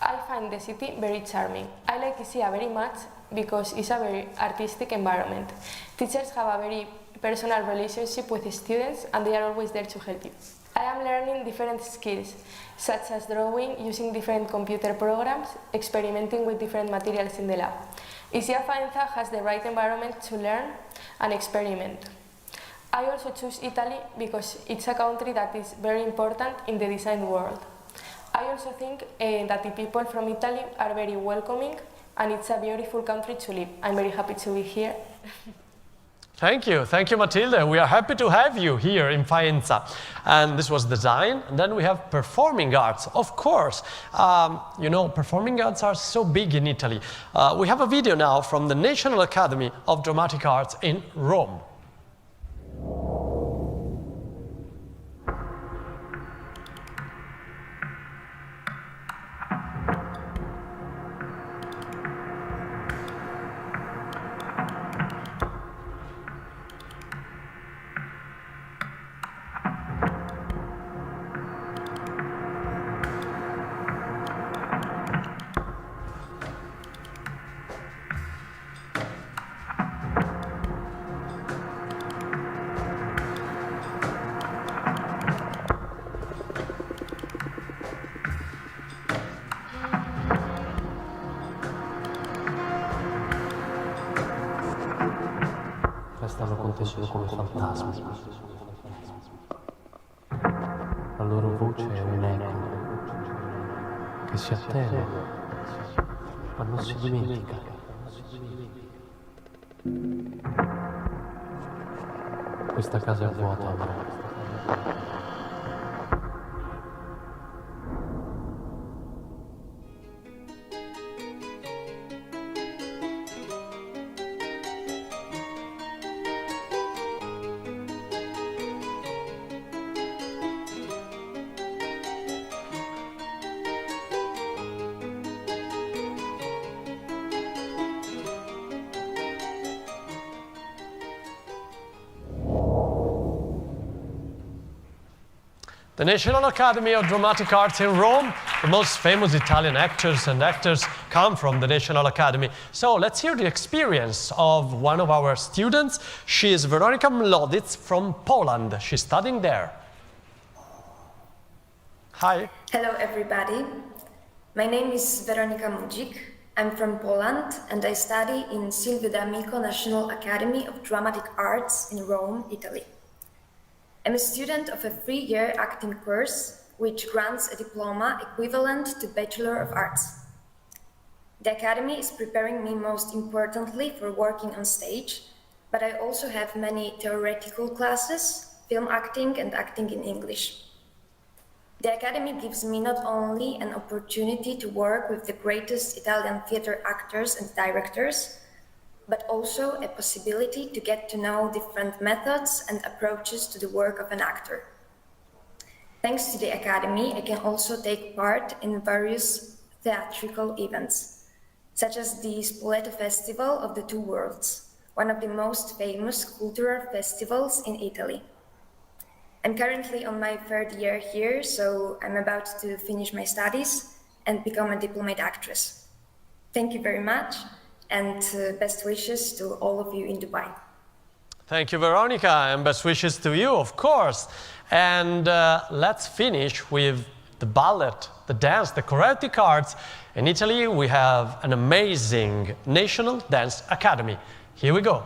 I find the city very charming. I like Ischia very much because it's a very artistic environment. Teachers have a very personal relationship with the students and they are always there to help you. I am learning different skills, such as drawing, using different computer programs, experimenting with different materials in the lab. Ischia Faenza has the right environment to learn and experiment. I also choose Italy because it's a country that is very important in the design world. I also think that the people from Italy are very welcoming and it's a beautiful country to live. I'm very happy to be here. Thank you, Matilde. We are happy to have you here in Faenza. And this was design. And then we have performing arts, of course. You know, performing arts are so big in Italy. We have a video now from the National Academy of Dramatic Arts in Rome. Restano contenti come fantasmi. La loro voce è un eco che si attenua, ma non si dimentica. Questa casa è vuota ora. The National Academy of Dramatic Arts in Rome. The most famous Italian actors and actors come from the National Academy. So let's hear the experience of one of our students. She is Veronica Mloditz from Poland. She's studying there. Hi. Hello, everybody. My name is Veronica Mloditz. I'm from Poland and I study in Silvio D'Amico National Academy of Dramatic Arts in Rome, Italy. I'm a student of a 3-year acting course, which grants a diploma equivalent to Bachelor of Arts. The Academy is preparing me most importantly for working on stage, but I also have many theoretical classes, film acting and acting in English. The Academy gives me not only an opportunity to work with the greatest Italian theatre actors and directors, but also a possibility to get to know different methods and approaches to the work of an actor. Thanks to the Academy, I can also take part in various theatrical events, such as the Spoleto Festival of the Two Worlds, one of the most famous cultural festivals in Italy. I'm currently on my 3rd year here, so I'm about to finish my studies and become a diplomat actress. Thank you very much. And best wishes to all of you in Dubai. Thank you, Veronica, and best wishes to you, of course. And let's finish with the ballet, the dance, the choreographic arts. In Italy, we have an amazing National Dance Academy. Here we go.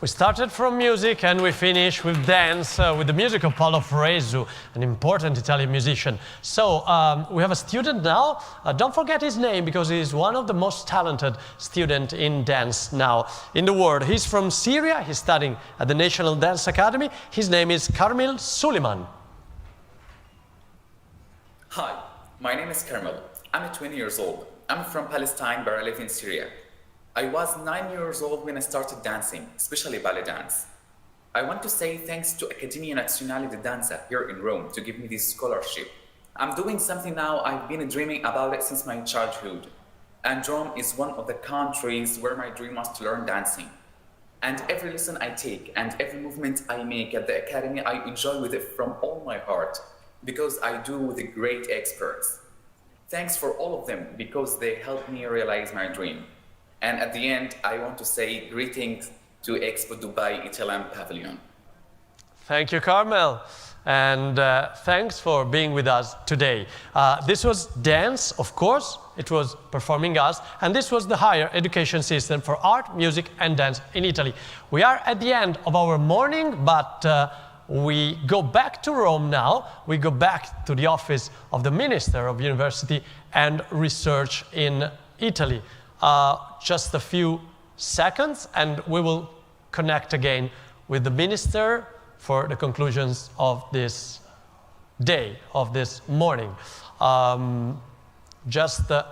We started from music and we finish with dance, with the music of Paolo Fresu, an important Italian musician. So we have a student now. Don't forget his name because he's one of the most talented students in dance now in the world. He's from Syria. He's studying at the National Dance Academy. His name is Karmil Suleiman. Hi, my name is Karmil. I'm 20 years old. I'm from Palestine, but I live in Syria. I was 9 years old when I started dancing, especially ballet dance. I want to say thanks to Accademia Nazionale di Danza here in Rome to give me this scholarship. I'm doing something now I've been dreaming about it since my childhood. And Rome is one of the countries where my dream was to learn dancing. And every lesson I take and every movement I make at the academy, I enjoy with it from all my heart because I do with the great experts. Thanks for all of them because they helped me realize my dream. And at the end, I want to say greetings to Expo Dubai Italian Pavilion. Thank you, Carmel. And thanks for being with us today. This was dance, of course. It was performing arts. And this was the higher education system for art, music, and dance in Italy. We are at the end of our morning, but we go back to Rome now. We go back to the office of the Minister of University and Research in Italy. Just a few seconds and we will connect again with the minister for the conclusions of this day, of this morning. Just a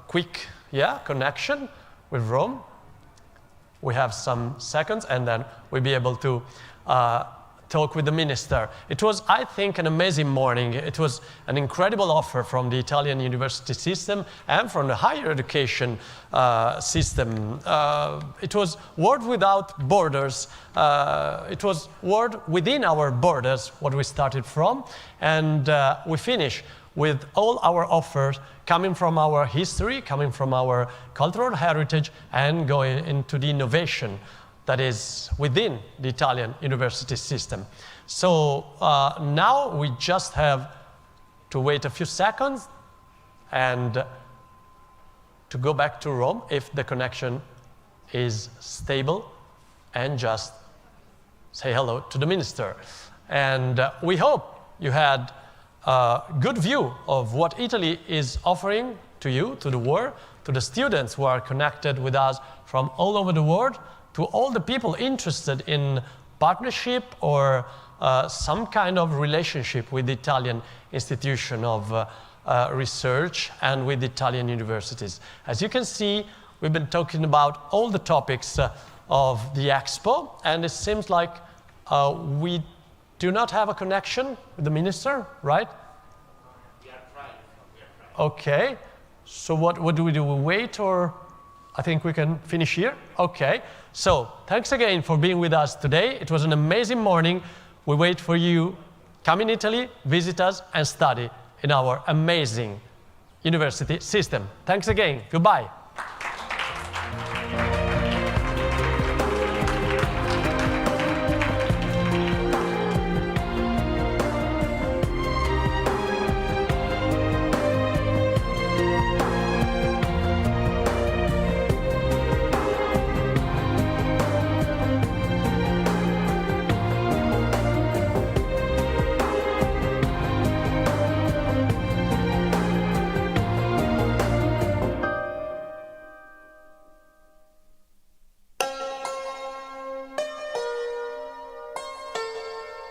quick connection with Rome. We have some seconds and then we'll be able to talk with the minister. It was, I think, an amazing morning. It was an incredible offer from the Italian university system and from the higher education system. It was world without borders. It was world within our borders, what we started from. And we finish with all our offers coming from our history, coming from our cultural heritage, and going into the innovation that is within the Italian university system. So now we just have to wait a few seconds and to go back to Rome if the connection is stable and just say hello to the minister. And we hope you had a good view of what Italy is offering to you, to the world, to the students who are connected with us from all over the world, to all the people interested in partnership or some kind of relationship with the Italian institution of research and with Italian universities. As you can see, we've been talking about all the topics of the Expo, and it seems like we do not have a connection with the minister, right? We are trying. Okay, so what do? We wait, or I think we can finish here? Okay. So, thanks again for being with us today. It was an amazing morning. We wait for you. Come in Italy, visit us, and study in our amazing university system. Thanks again. Goodbye.